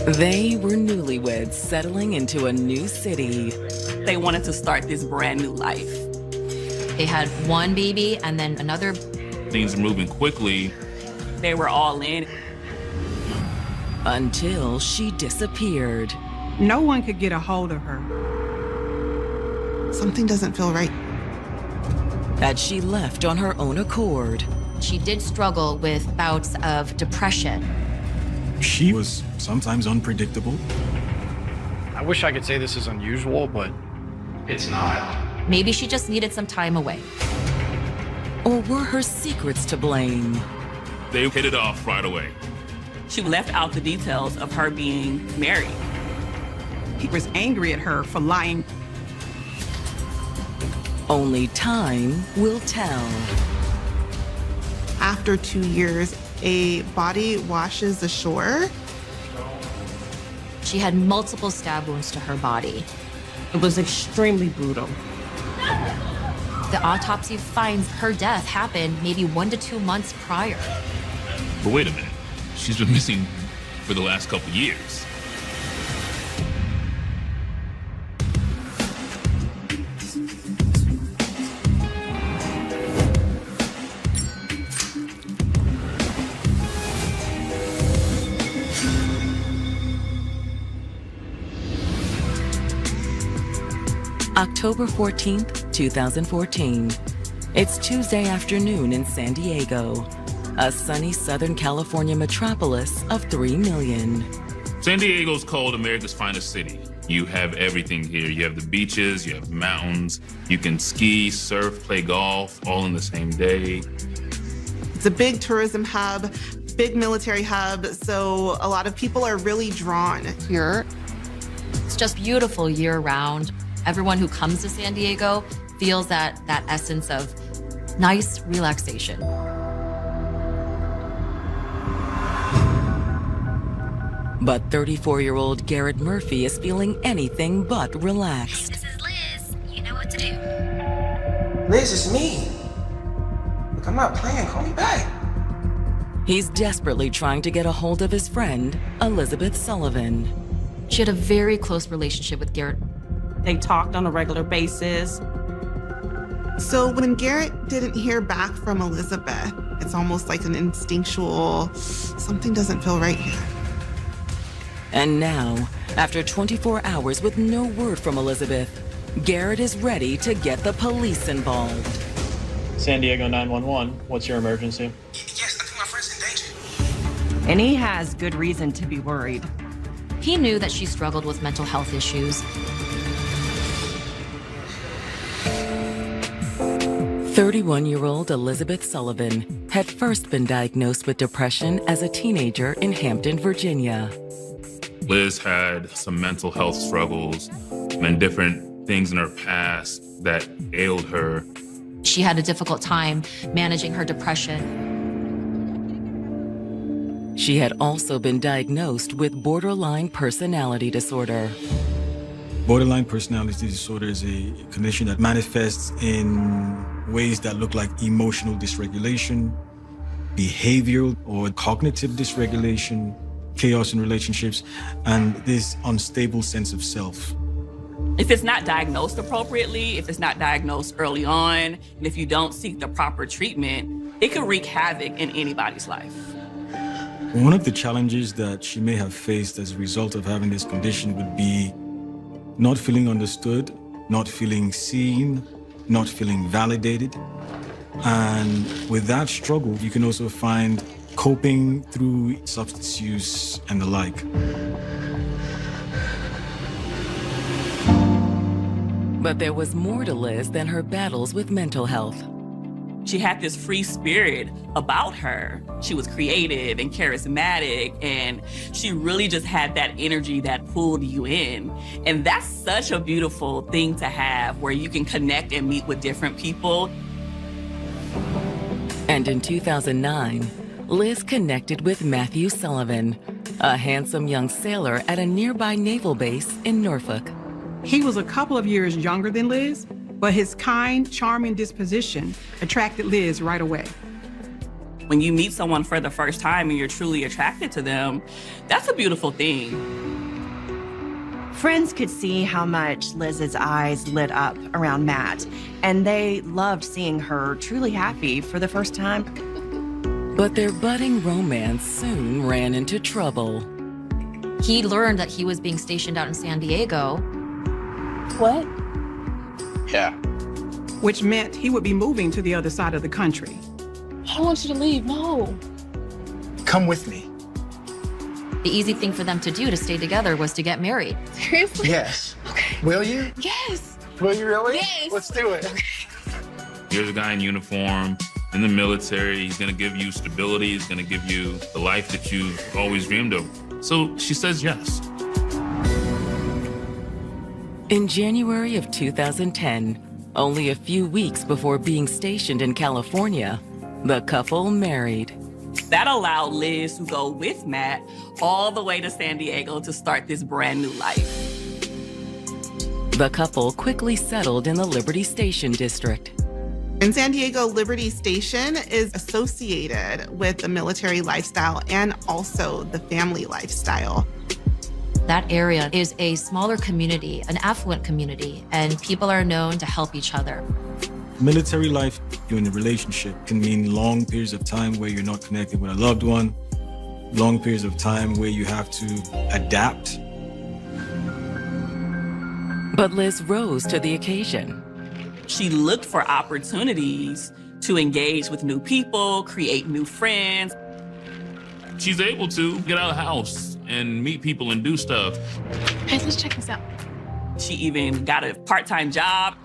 They were newlyweds settling into a new city. They wanted to start this brand new life. They had one baby and then another. Things are moving quickly. They were all in. Until she disappeared. No one could get a hold of her. Something doesn't feel right. That she left on her own accord. She did struggle with bouts of depression. She was sometimes unpredictable. I wish I could say this is unusual, but it's not. Maybe she just needed some time away. Or were her secrets to blame? They hit it off right away. She left out the details of her being married. He was angry at her for lying. Only time will tell. After 2 years, a body washes ashore. She had multiple stab wounds to her body. It was extremely brutal. The autopsy finds her death happened maybe 1 to 2 months prior. But wait a minute. She's been missing for the last couple years. October 14th, 2014. It's Tuesday afternoon in San Diego, a sunny Southern California metropolis of 3 million. San Diego's called America's finest city. You have everything here. You have the beaches, you have mountains, you can ski, surf, play golf, all in the same day. It's a big tourism hub, big military hub, so a lot of people are really drawn here. It's just beautiful year-round. Everyone who comes to San Diego feels that essence of nice relaxation. But 34-year-old Garrett Murphy is feeling anything but relaxed. This is Liz. You know what to do. Liz, it's me. Look, I'm not playing. Call me back. He's desperately trying to get a hold of his friend, Elizabeth Sullivan. She had a very close relationship with Garrett. They talked on a regular basis. So when Garrett didn't hear back from Elizabeth, it's almost like an instinctual, something doesn't feel right here. And now, after 24 hours with no word from Elizabeth, Garrett is ready to get the police involved. San Diego 911, what's your emergency? Yes, I think my friend's in danger. And he has good reason to be worried. He knew that she struggled with mental health issues. 31-year-old Elizabeth Sullivan had first been diagnosed with depression as a teenager in Hampton, Virginia. Liz had some mental health struggles and different things in her past that ailed her. She had a difficult time managing her depression. She had also been diagnosed with borderline personality disorder. Borderline personality disorder is a condition that manifests in ways that look like emotional dysregulation, behavioral or cognitive dysregulation, chaos in relationships, and this unstable sense of self. If it's not diagnosed appropriately, if it's not diagnosed early on, and if you don't seek the proper treatment, it could wreak havoc in anybody's life. One of the challenges that she may have faced as a result of having this condition would be not feeling understood, not feeling seen, not feeling validated. And with that struggle, you can also find coping through substance use and the like. But there was more to Liz than her battles with mental health. She had this free spirit about her. She was creative and charismatic, and she really just had that energy that pulled you in. And that's such a beautiful thing to have, where you can connect and meet with different people. And in 2009, Liz connected with Matthew Sullivan, a handsome young sailor at a nearby naval base in Norfolk. He was a couple of years younger than Liz, but his kind, charming disposition attracted Liz right away. When you meet someone for the first time and you're truly attracted to them, that's a beautiful thing. Friends could see how much Liz's eyes lit up around Matt, and they loved seeing her truly happy for the first time. But their budding romance soon ran into trouble. He learned that he was being stationed out in San Diego. What? Yeah. Which meant he would be moving to the other side of the country. I don't want you to leave, no. Come with me. The easy thing for them to do to stay together was to get married. Seriously? Yes. Okay. Will you? Yes. Will you really? Yes. Let's do it. Here's a guy in uniform, in the military. He's gonna give you stability. He's gonna give you the life that you've always dreamed of. So she says yes. In January of 2010, only a few weeks before being stationed in California, the couple married. That allowed Liz to go with Matt all the way to San Diego to start this brand new life. The couple quickly settled in the Liberty Station district. In San Diego, Liberty Station is associated with the military lifestyle and also the family lifestyle. That area is a smaller community, an affluent community, and people are known to help each other. Military life in a relationship can mean long periods of time where you're not connected with a loved one, long periods of time where you have to adapt. But Liz rose to the occasion. She looked for opportunities to engage with new people, create new friends. She's able to get out of the house and meet people and do stuff. Hey, let's check this out. She even got a part-time job.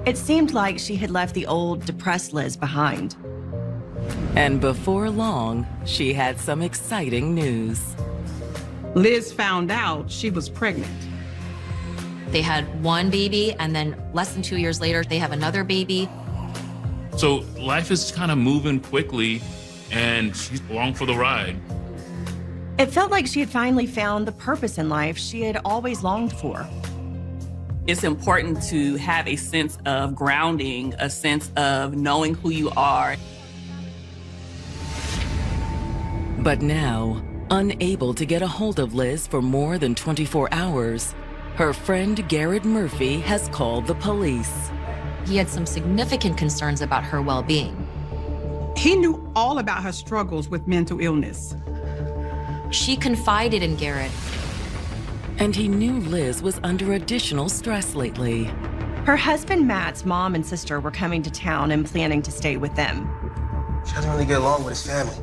It seemed like she had left the old, depressed Liz behind. And before long, she had some exciting news. Liz found out she was pregnant. They had one baby, and then less than 2 years later, they have another baby. So life is kind of moving quickly, and she's along for the ride. It felt like she had finally found the purpose in life she had always longed for. It's important to have a sense of grounding, a sense of knowing who you are. But now, unable to get a hold of Liz for more than 24 hours, her friend Garrett Murphy has called the police. He had some significant concerns about her well-being. He knew all about her struggles with mental illness. She confided in Garrett. And he knew Liz was under additional stress lately. Her husband Matt's mom and sister were coming to town and planning to stay with them. She doesn't really get along with his family.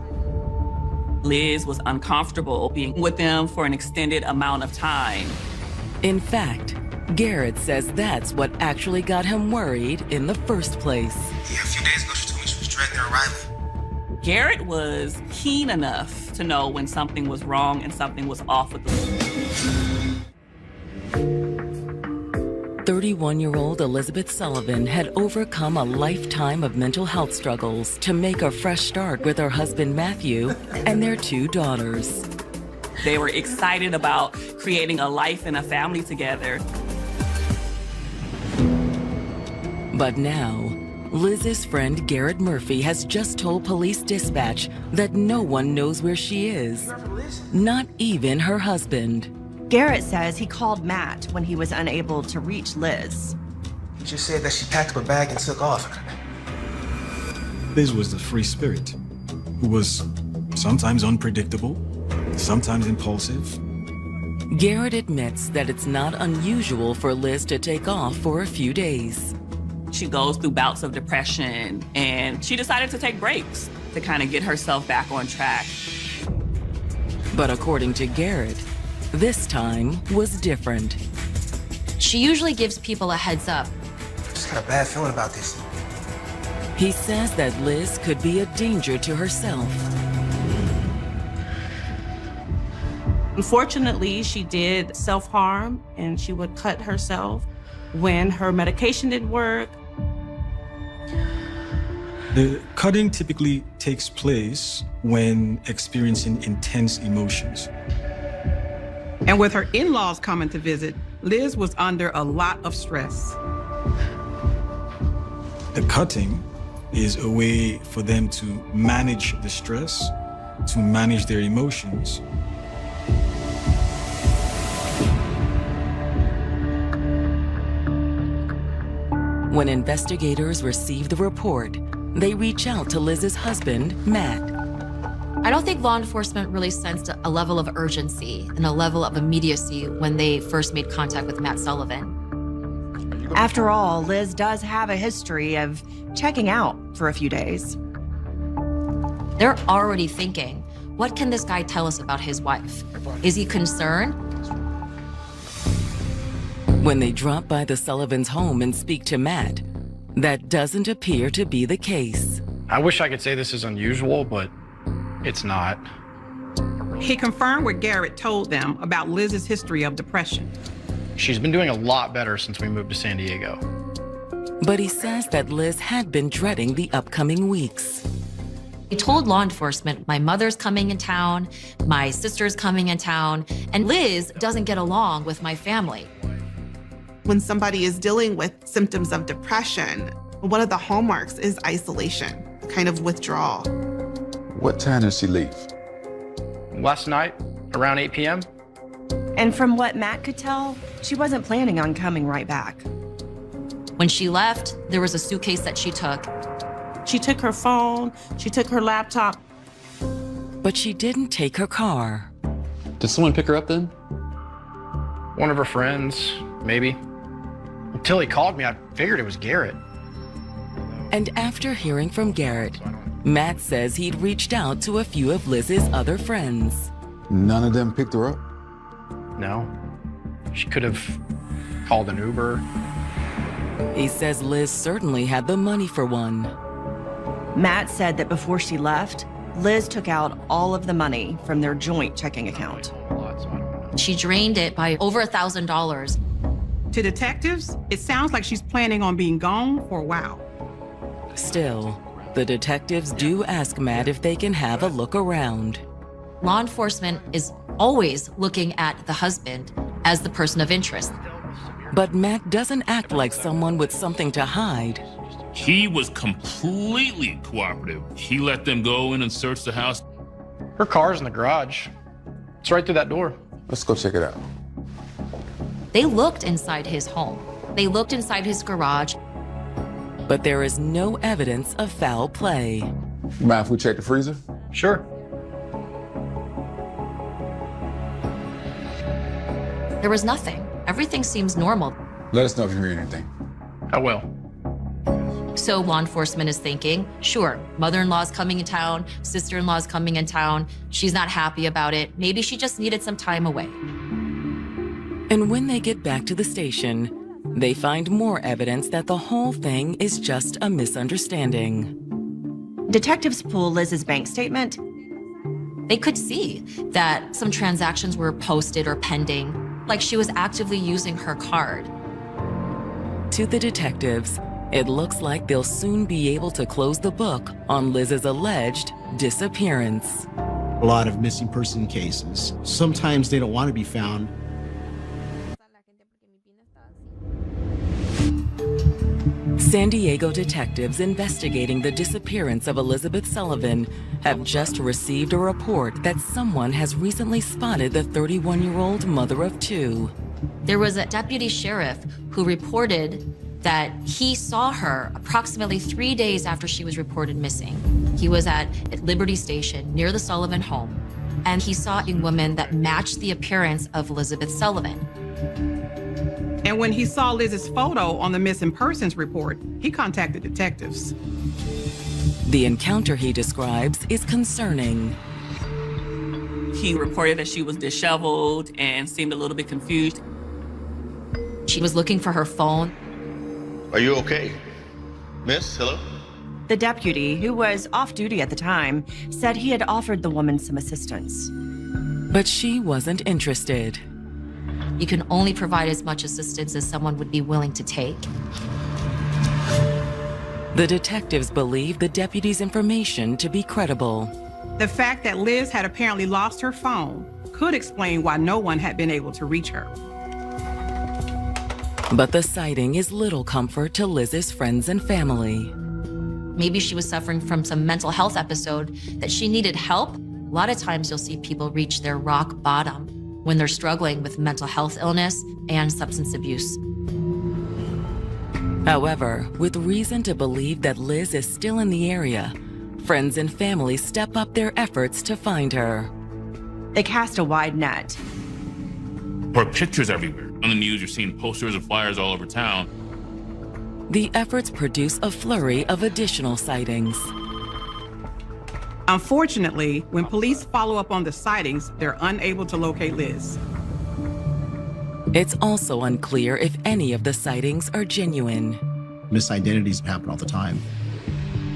Liz was uncomfortable being with them for an extended amount of time. In fact, Garrett says that's what actually got him worried in the first place. Yeah, a few days ago she told me she was dreading her arrival. Garrett was keen enough to know when something was wrong and something was off with the 31-year-old Elizabeth Sullivan had overcome a lifetime of mental health struggles to make a fresh start with her husband Matthew and their 2 daughters. They were excited about creating a life and a family together. But now, Liz's friend Garrett Murphy has just told police dispatch that no one knows where she is, not even her husband. Garrett says he called Matt when he was unable to reach Liz. He just said that she packed up her bag and took off. Liz was the free spirit who was sometimes unpredictable, sometimes impulsive. Garrett admits that it's not unusual for Liz to take off for a few days. She goes through bouts of depression, and she decided to take breaks to kind of get herself back on track. But according to Garrett, this time was different. She usually gives people a heads up. Just got a bad feeling about this. He says that Liz could be a danger to herself. Unfortunately, she did self-harm, and she would cut herself when her medication didn't work. The cutting typically takes place when experiencing intense emotions. And with her in-laws coming to visit, Liz was under a lot of stress. The cutting is a way for them to manage the stress, to manage their emotions. When investigators receive the report, they reach out to Liz's husband, Matt. I don't think law enforcement really sensed a level of urgency and a level of immediacy when they first made contact with Matt Sullivan. After all, Liz does have a history of checking out for a few days. They're already thinking, what can this guy tell us about his wife? Is he concerned? When they drop by the Sullivans' home and speak to Matt, that doesn't appear to be the case. I wish I could say this is unusual, but it's not. He confirmed what Garrett told them about Liz's history of depression. She's been doing a lot better since we moved to San Diego. But he says that Liz had been dreading the upcoming weeks. He told law enforcement, my mother's coming in town, my sister's coming in town, and Liz doesn't get along with my family. When somebody is dealing with symptoms of depression, one of the hallmarks is isolation, kind of withdrawal. What time did she leave? Last night, around 8 p.m. And from what Matt could tell, she wasn't planning on coming right back. When she left, there was a suitcase that she took. She took her phone, she took her laptop. But she didn't take her car. Did someone pick her up then? One of her friends, maybe. Until he called me, I figured it was Garrett. And after hearing from Garrett, Matt says he'd reached out to a few of Liz's other friends. None of them picked her up? No. She could have called an Uber. He says Liz certainly had the money for one. Matt said that before she left, Liz took out all of the money from their joint checking account. She drained it by over $1,000. To detectives, it sounds like she's planning on being gone for a while. Still, the detectives do ask Matt if they can have a look around. Law enforcement is always looking at the husband as the person of interest. But Matt doesn't act like someone with something to hide. He was completely cooperative. He let them go in and search the house. Her car's in the garage. It's right through that door. Let's go check it out. They looked inside his home. They looked inside his garage. But there is no evidence of foul play. You mind if we check the freezer? Sure. There was nothing. Everything seems normal. Let us know if you hear anything. I will. So law enforcement is thinking, sure, mother-in-law's coming in town, sister-in-law's coming in town. She's not happy about it. Maybe she just needed some time away. And when they get back to the station, they find more evidence that the whole thing is just a misunderstanding. Detectives pull Liz's bank statement. They could see that some transactions were posted or pending, like she was actively using her card. To the detectives, it looks like they'll soon be able to close the book on Liz's alleged disappearance. A lot of missing person cases. Sometimes they don't want to be found. San Diego detectives investigating the disappearance of Elizabeth Sullivan have just received a report that someone has recently spotted the 31-year-old mother of two. There was a deputy sheriff who reported that he saw her approximately 3 days after she was reported missing. He was at Liberty Station near the Sullivan home, and he saw a young woman that matched the appearance of Elizabeth Sullivan. And when he saw Liz's photo on the missing persons report, he contacted detectives. The encounter he describes is concerning. He reported that she was disheveled and seemed a little bit confused. She was looking for her phone. Are you okay? Miss, hello? The deputy, who was off duty at the time, said he had offered the woman some assistance. But she wasn't interested. You can only provide as much assistance as someone would be willing to take. The detectives believe the deputy's information to be credible. The fact that Liz had apparently lost her phone could explain why no one had been able to reach her. But the sighting is little comfort to Liz's friends and family. Maybe she was suffering from some mental health episode that she needed help. A lot of times you'll see people reach their rock bottom when they're struggling with mental health illness and substance abuse. However, with reason to believe that Liz is still in the area, friends and family step up their efforts to find her. They cast a wide net. Her pictures everywhere. On the news, you're seeing posters and flyers all over town. The efforts produce a flurry of additional sightings. Unfortunately, when police follow up on the sightings, they're unable to locate Liz. It's also unclear if any of the sightings are genuine. Misidentities happen all the time.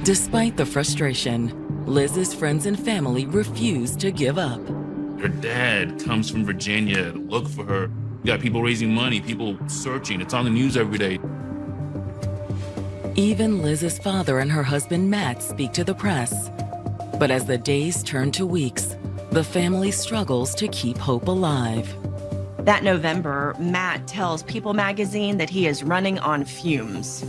Despite the frustration, Liz's friends and family refuse to give up. Her dad comes from Virginia to look for her. You got people raising money, people searching. It's on the news every day. Even Liz's father and her husband Matt speak to the press. But as the days turn to weeks, the family struggles to keep hope alive. That November, Matt tells People magazine that he is running on fumes.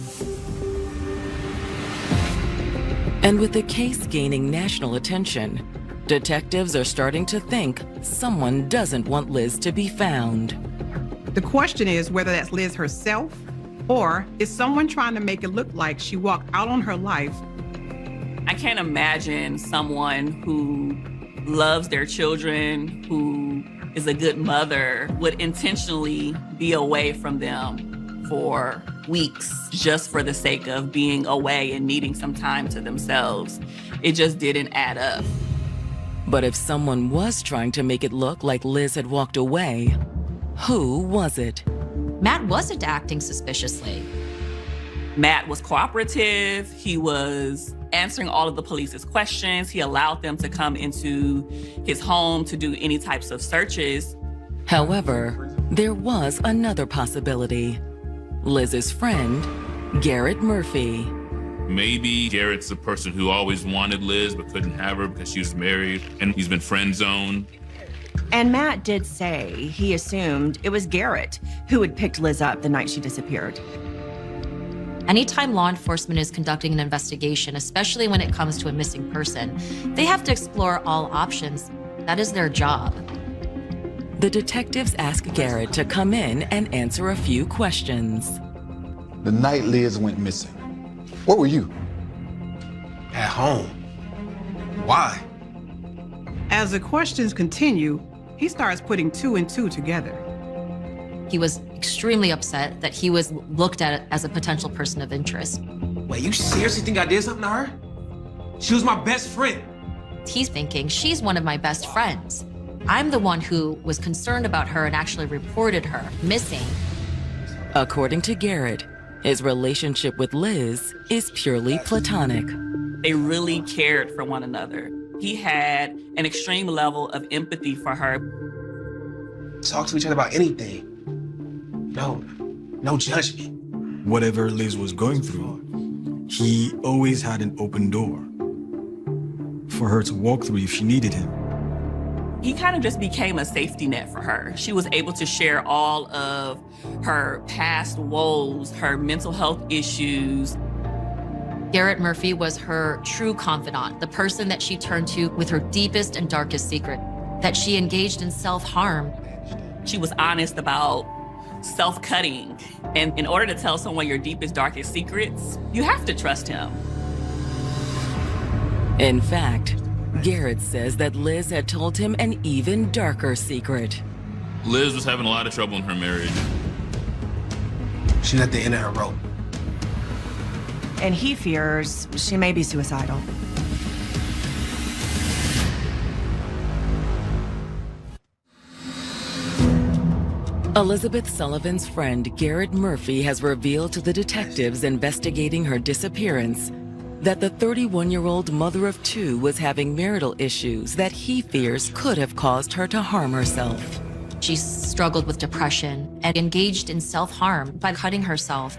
And with the case gaining national attention, detectives are starting to think someone doesn't want Liz to be found. The question is whether that's Liz herself, or is someone trying to make it look like she walked out on her life. I can't imagine someone who loves their children, who is a good mother, would intentionally be away from them for weeks just for the sake of being away and needing some time to themselves. It just didn't add up. But if someone was trying to make it look like Liz had walked away, who was it? Matt wasn't acting suspiciously. Matt was cooperative. He was answering all of the police's questions. He allowed them to come into his home to do any types of searches. However, there was another possibility. Liz's friend, Garrett Murphy. Maybe Garrett's the person who always wanted Liz but couldn't have her because she was married and he's been friend zoned. And Matt did say he assumed it was Garrett who had picked Liz up the night she disappeared. Anytime law enforcement is conducting an investigation, especially when it comes to a missing person, they have to explore all options. That is their job. The detectives ask Garrett to come in and answer a few questions. The night Liz went missing, where were you? At home. Why? As the questions continue, he starts putting two and two together. He was extremely upset that he was looked at as a potential person of interest. Wait, you seriously think I did something to her? She was my best friend. He's thinking, she's one of my best friends. I'm the one who was concerned about her and actually reported her missing. According to Garrett, his relationship with Liz is purely platonic. They really cared for one another. He had an extreme level of empathy for her. Talk to each other about anything. No judgment. Whatever Liz was going through, he always had an open door for her to walk through if she needed him. He kind of just became a safety net for her. She was able to share all of her past woes, her mental health issues. Garrett Murphy was her true confidant, the person that she turned to with her deepest and darkest secret, that she engaged in self-harm. She was honest about self-cutting. And in order to tell someone your deepest, darkest secrets, you have to trust him. In fact, Garrett says that Liz had told him an even darker secret. Liz was having a lot of trouble in her marriage. She's at the end of her rope. And he fears she may be suicidal. Elizabeth Sullivan's friend Garrett Murphy has revealed to the detectives investigating her disappearance that the 31-year-old mother of two was having marital issues that he fears could have caused her to harm herself. She struggled with depression and engaged in self-harm by cutting herself.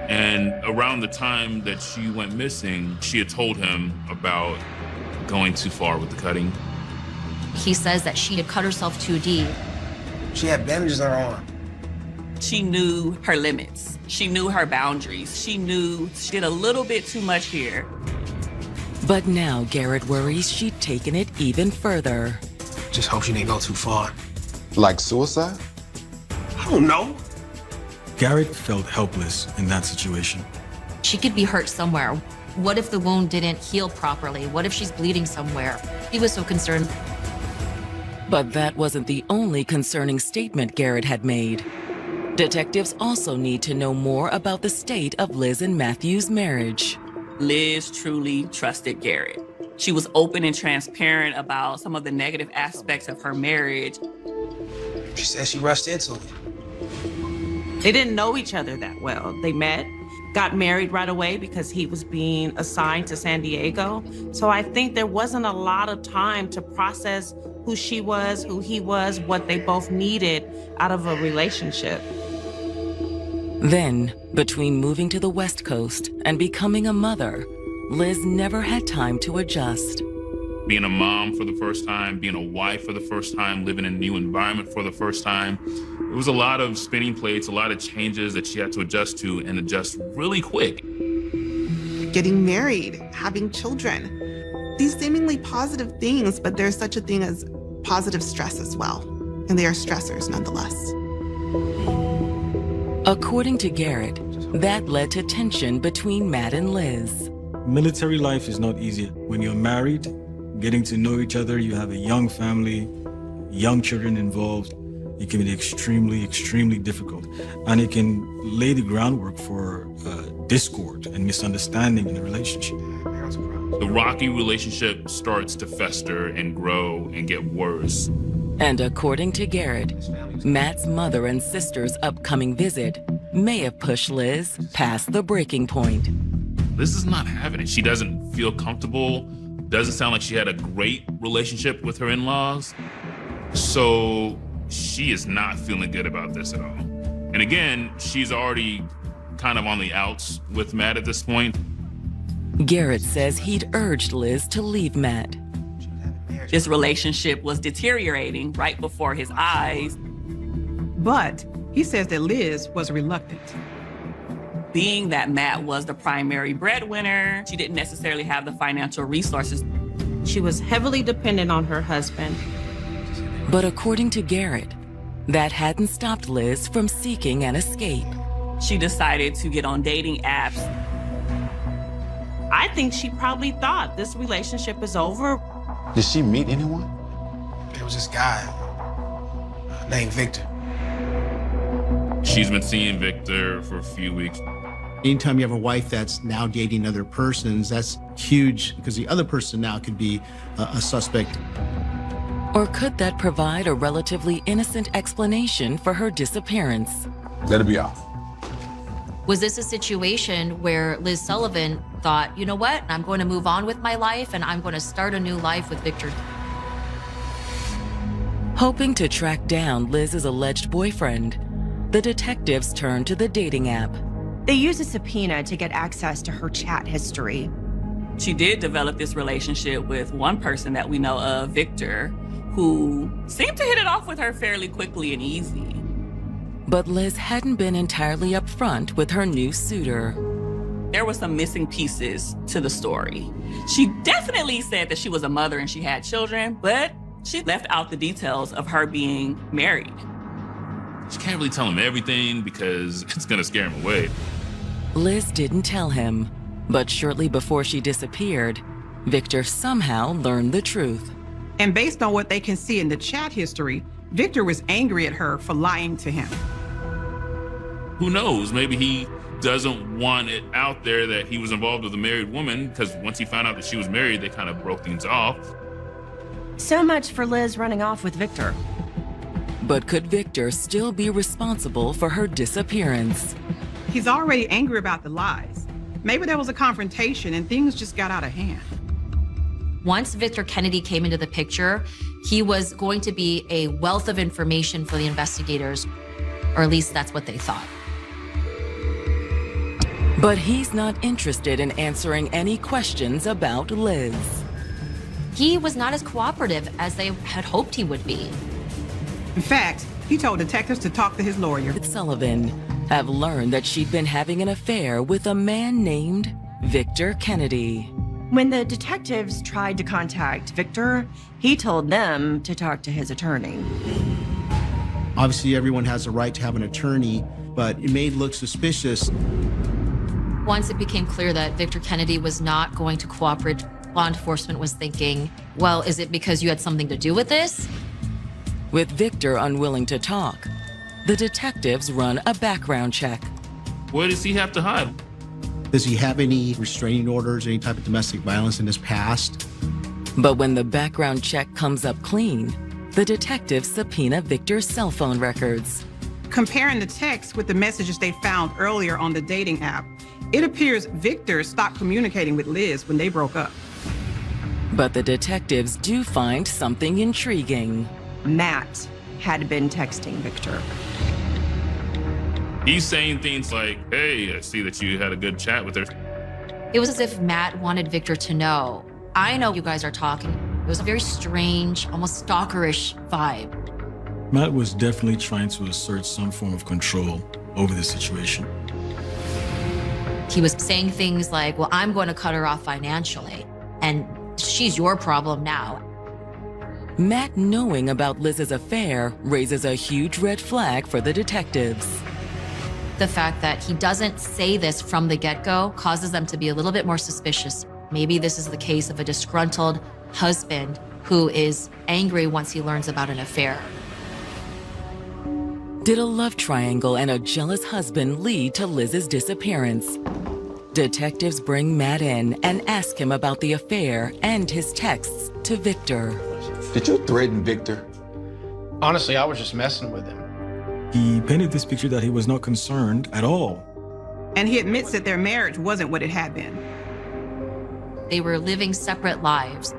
And around the time that she went missing, she had told him about going too far with the cutting. He says that she had cut herself too deep. She had bandages on her arm. She knew her limits. She knew her boundaries. She knew she did a little bit too much here. But now Garrett worries she'd taken it even further. Just hope she didn't go too far. Like suicide? I don't know. Garrett felt helpless in that situation. She could be hurt somewhere. What if the wound didn't heal properly? What if she's bleeding somewhere? He was so concerned. But that wasn't the only concerning statement Garrett had made. Detectives also need to know more about the state of Liz and Matthew's marriage. Liz truly trusted Garrett. She was open and transparent about some of the negative aspects of her marriage. She said she rushed into it. They didn't know each other that well. They met, got married right away because he was being assigned to San Diego. So I think there wasn't a lot of time to process who she was, who he was, what they both needed out of a relationship. Then, between moving to the West Coast and becoming a mother, Liz never had time to adjust. Being a mom for the first time, being a wife for the first time, living in a new environment for the first time. It was a lot of spinning plates, a lot of changes that she had to adjust to and adjust really quick. Getting married, having children. These seemingly positive things, but there's such a thing as positive stress as well. And they are stressors nonetheless. According to Garrett, that led to tension between Matt and Liz. Military life is not easy. When you're married, getting to know each other, you have a young family, young children involved, it can be extremely, extremely difficult. And it can lay the groundwork for discord and misunderstanding in a relationship. The rocky relationship starts to fester and grow and get worse. And according to Garrett, Matt's mother and sister's upcoming visit may have pushed Liz past the breaking point. Liz is not having it. She doesn't feel comfortable. Doesn't sound like she had a great relationship with her in-laws. So she is not feeling good about this at all. And again, she's already kind of on the outs with Matt at this point. Garrett says he'd urged Liz to leave Matt. This relationship was deteriorating right before his eyes. But he says that Liz was reluctant. Being that Matt was the primary breadwinner, she didn't necessarily have the financial resources. She was heavily dependent on her husband. But according to Garrett, that hadn't stopped Liz from seeking an escape. She decided to get on dating apps. I think she probably thought this relationship is over. Did she meet anyone? There was this guy named Victor. She's been seeing Victor for a few weeks. Anytime you have a wife that's now dating other persons, that's huge because the other person now could be a suspect. Or could that provide a relatively innocent explanation for her disappearance? Let it be off. Was this a situation where Liz Sullivan thought, you know what, I'm going to move on with my life and I'm going to start a new life with Victor? Hoping to track down Liz's alleged boyfriend, the detectives turned to the dating app. They used a subpoena to get access to her chat history. She did develop this relationship with one person that we know of, Victor, who seemed to hit it off with her fairly quickly and easy. But Liz hadn't been entirely upfront with her new suitor. There were some missing pieces to the story. She definitely said that she was a mother and she had children, but she left out the details of her being married. She can't really tell him everything because it's gonna scare him away. Liz didn't tell him, but shortly before she disappeared, Victor somehow learned the truth. And based on what they can see in the chat history, Victor was angry at her for lying to him. Who knows? Maybe he doesn't want it out there that he was involved with a married woman, because once he found out that she was married, they kind of broke things off. So much for Liz running off with Victor. But could Victor still be responsible for her disappearance? He's already angry about the lies. Maybe there was a confrontation and things just got out of hand. Once Victor Kennedy came into the picture, he was going to be a wealth of information for the investigators, or at least that's what they thought. But he's not interested in answering any questions about Liz. He was not as cooperative as they had hoped he would be. In fact, He told detectives to talk to his lawyer. Sullivan have learned that she'd been having an affair with a man named Victor Kennedy. When the detectives tried to contact Victor, he told them to talk to his attorney. Obviously, everyone has a right to have an attorney, but it may look suspicious. Once it became clear that Victor Kennedy was not going to cooperate, law enforcement was thinking, well, is it because you had something to do with this? With Victor unwilling to talk, the detectives run a background check. What does he have to hide? Does he have any restraining orders, any type of domestic violence in his past? But when the background check comes up clean, the detectives subpoena Victor's cell phone records. Comparing the text with the messages they found earlier on the dating app, it appears Victor stopped communicating with Liz when they broke up. But the detectives do find something intriguing. Matt had been texting Victor. He's saying things like, hey, I see that you had a good chat with her. It was as if Matt wanted Victor to know, I know you guys are talking. It was a very strange, almost stalkerish vibe. Matt was definitely trying to assert some form of control over the situation. He was saying things like, well, I'm going to cut her off financially, and she's your problem now. Matt knowing about Liz's affair raises a huge red flag for the detectives. The fact that he doesn't say this from the get-go causes them to be a little bit more suspicious. Maybe this is the case of a disgruntled husband who is angry once he learns about an affair. Did a love triangle and a jealous husband lead to Liz's disappearance? Detectives bring Matt in and ask him about the affair and his texts to Victor. Did you threaten Victor? Honestly, I was just messing with him. He painted this picture that he was not concerned at all. And he admits that their marriage wasn't what it had been. They were living separate lives.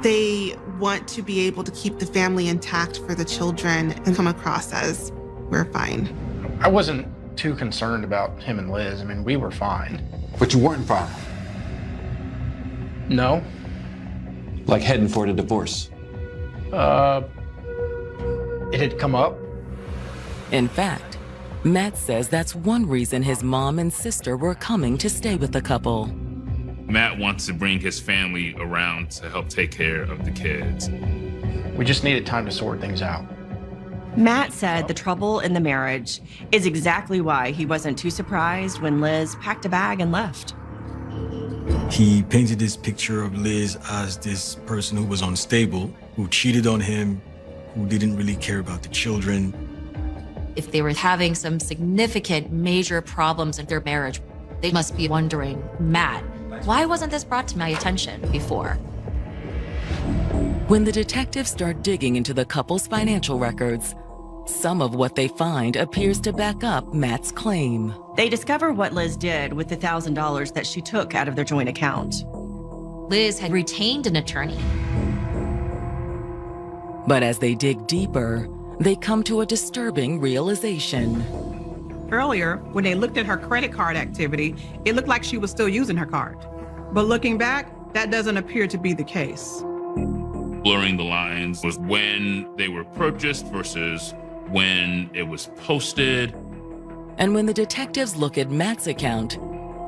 They want to be able to keep the family intact for the children and come across as, we're fine. I wasn't too concerned about him and Liz. I mean, we were fine. But you weren't fine. No. Like heading for a divorce? It had come up. In fact, Matt says that's one reason his mom and sister were coming to stay with the couple. Matt wants to bring his family around to help take care of the kids. We just needed time to sort things out. Matt said the trouble in the marriage is exactly why he wasn't too surprised when Liz packed a bag and left. He painted this picture of Liz as this person who was unstable, who cheated on him, who didn't really care about the children. If they were having some significant major problems in their marriage, they must be wondering, Matt, why wasn't this brought to my attention before? When the detectives start digging into the couple's financial records, some of what they find appears to back up Matt's claim. They discover what Liz did with the $1,000 that she took out of their joint account. Liz had retained an attorney. But as they dig deeper, they come to a disturbing realization. Earlier, when they looked at her credit card activity, it looked like she was still using her card. But looking back, that doesn't appear to be the case. Blurring the lines was when they were purchased versus when it was posted. And when the detectives look at Matt's account,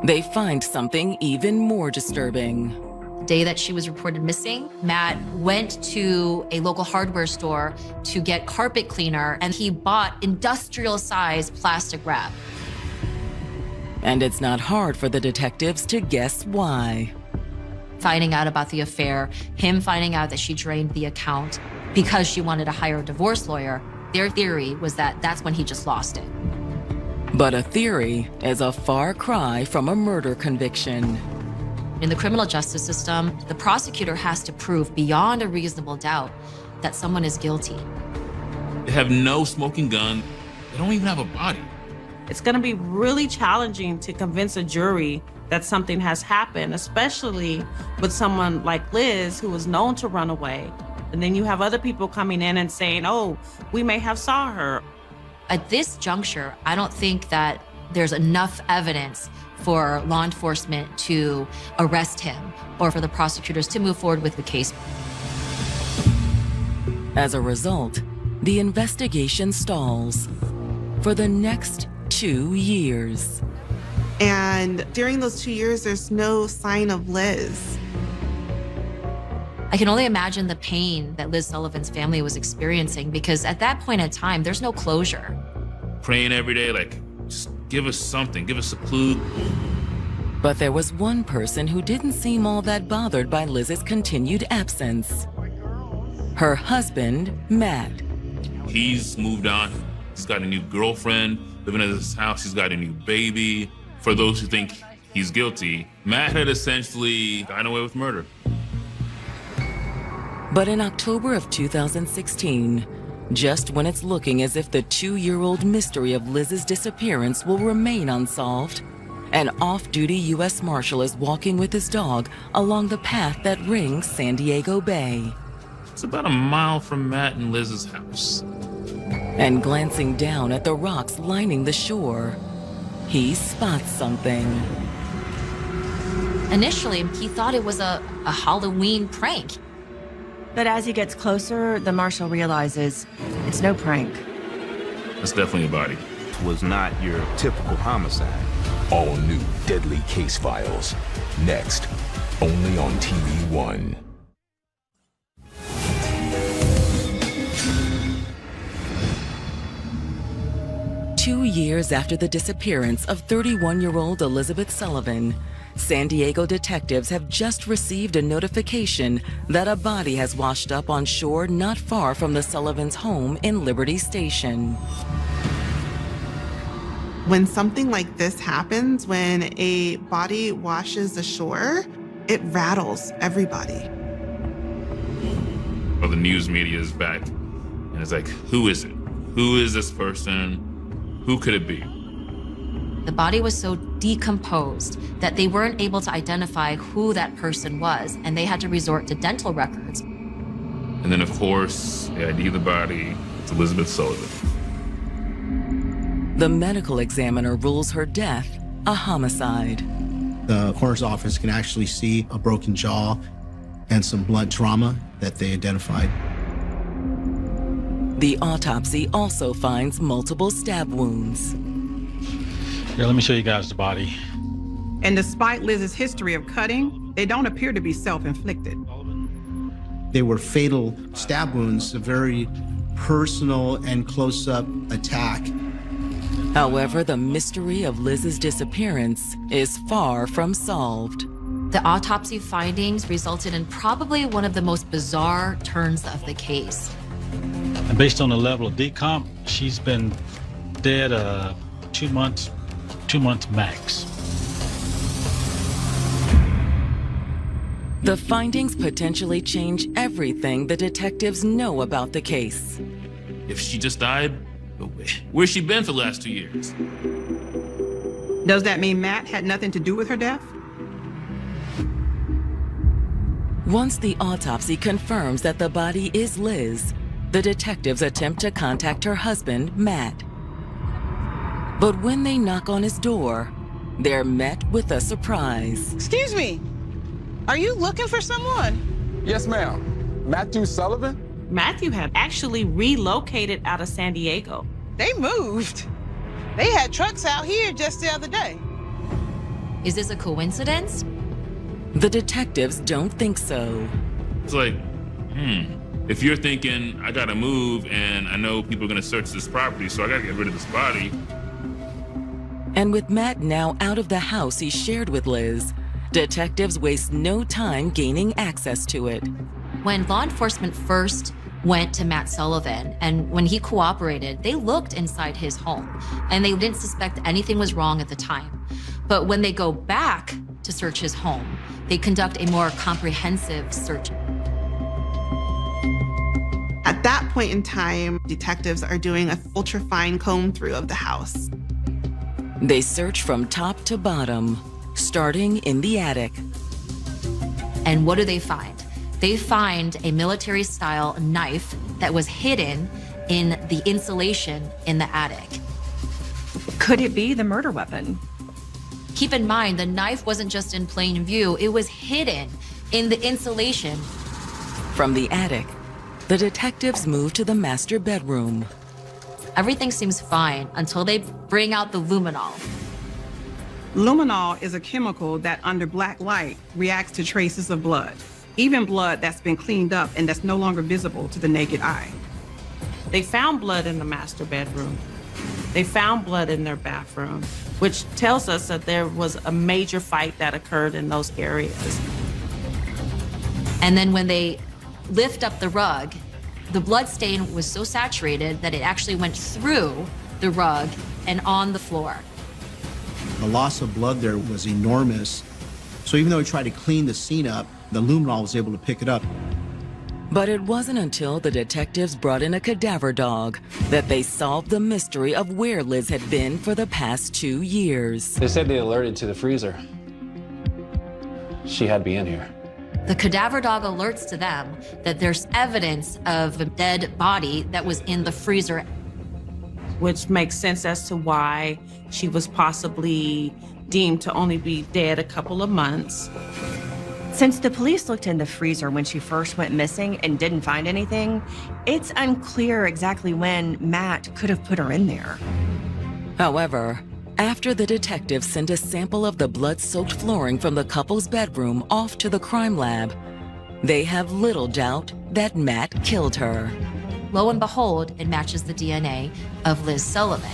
they find something even more disturbing. The day that she was reported missing, Matt went to a local hardware store to get carpet cleaner, and he bought industrial-sized plastic wrap. And it's not hard for the detectives to guess why. Finding out about the affair, him finding out that she drained the account because she wanted to hire a divorce lawyer, their theory was that that's when he just lost it. But a theory is a far cry from a murder conviction. In the criminal justice system, the prosecutor has to prove beyond a reasonable doubt that someone is guilty. They have no smoking gun. They don't even have a body. It's going to be really challenging to convince a jury that something has happened, especially with someone like Liz, who was known to run away. And then you have other people coming in and saying, oh, we may have saw her. At this juncture, I don't think that there's enough evidence for law enforcement to arrest him or for the prosecutors to move forward with the case. As a result, the investigation stalls for the next 2 years. And during those 2 years, there's no sign of Liz. I can only imagine the pain that Liz Sullivan's family was experiencing because at that point in time, there's no closure. Praying every day, like, just give us something, give us a clue. But there was one person who didn't seem all that bothered by Liz's continued absence. Her husband, Matt. He's moved on. He's got a new girlfriend, living in his house. He's got a new baby. For those who think he's guilty, Matt had essentially gotten away with murder. But in October of 2016, just when it's looking as if the 2-year-old mystery of Liz's disappearance will remain unsolved, an off-duty U.S. Marshal is walking with his dog along the path that rings San Diego Bay. It's about a mile from Matt and Liz's house. And glancing down at the rocks lining the shore, he spots something. Initially, he thought it was a Halloween prank. But as he gets closer, the marshal realizes it's no prank. That's definitely a body. It was not your typical homicide. All new Deadly Case Files. Next, only on TV One. Two years after the disappearance of 31-year-old Elizabeth Sullivan, San Diego detectives have just received a notification that a body has washed up on shore not far from the Sullivans' home in Liberty Station. When something like this happens, when a body washes ashore, it rattles everybody. Well, the news media is back, and it's like, who is it? Who is this person? Who could it be? The body was so decomposed that they weren't able to identify who that person was, and they had to resort to dental records. And then, of course, they ID the body. It's Elizabeth Sullivan. The medical examiner rules her death a homicide. The coroner's office can actually see a broken jaw and some blood trauma that they identified. The autopsy also finds multiple stab wounds. Here, let me show you guys the body. And despite Liz's history of cutting, they don't appear to be self-inflicted. They were fatal stab wounds, a very personal and close-up attack. However, the mystery of Liz's disappearance is far from solved. The autopsy findings resulted in probably one of the most bizarre turns of the case. And based on the level of decomp, she's been dead 2 months max. The findings potentially change everything the detectives know about the case. If she just died, where's she been for the last 2 years? Does that mean Matt had nothing to do with her death? Once the autopsy confirms that the body is Liz, the detectives attempt to contact her husband, Matt. But when they knock on his door, they're met with a surprise. Excuse me, are you looking for someone? Yes, ma'am. Matthew Sullivan? Matthew had actually relocated out of San Diego. They moved. They had trucks out here just the other day. Is this a coincidence? The detectives don't think so. It's like, if you're thinking, I gotta move and I know people are gonna search this property, so I gotta get rid of this body. And with Matt now out of the house he shared with Liz, detectives waste no time gaining access to it. When law enforcement first went to Matt Sullivan and when he cooperated, they looked inside his home and they didn't suspect anything was wrong at the time. But when they go back to search his home, they conduct a more comprehensive search. At that point in time, detectives are doing an ultra-fine comb through of the house. They search from top to bottom, starting in the attic. And what do they find? They find a military-style knife that was hidden in the insulation in the attic. Could it be the murder weapon? Keep in mind, the knife wasn't just in plain view, it was hidden in the insulation. From the attic, The detectives move to the master bedroom. Everything seems fine until they bring out the luminol. Luminol is a chemical that under black light reacts to traces of blood, even blood that's been cleaned up and that's no longer visible to the naked eye. They found blood in the master bedroom. They found blood in their bathroom, which tells us that there was a major fight that occurred in those areas. And then when they lift up the rug, the blood stain was so saturated that it actually went through the rug and on the floor. The loss of blood there was enormous. So even though he tried to clean the scene up, the luminol was able to pick it up. But it wasn't until the detectives brought in a cadaver dog that they solved the mystery of where Liz had been for the past 2 years. They said they alerted to the freezer. She had to be in here. The cadaver dog alerts to them that there's evidence of a dead body that was in the freezer. Which makes sense as to why she was possibly deemed to only be dead a couple of months. Since the police looked in the freezer when she first went missing and didn't find anything, it's unclear exactly when Matt could have put her in there. However, after the detectives sent a sample of the blood-soaked flooring from the couple's bedroom off to the crime lab, they have little doubt that Matt killed her. Lo and behold, it matches the DNA of Liz Sullivan.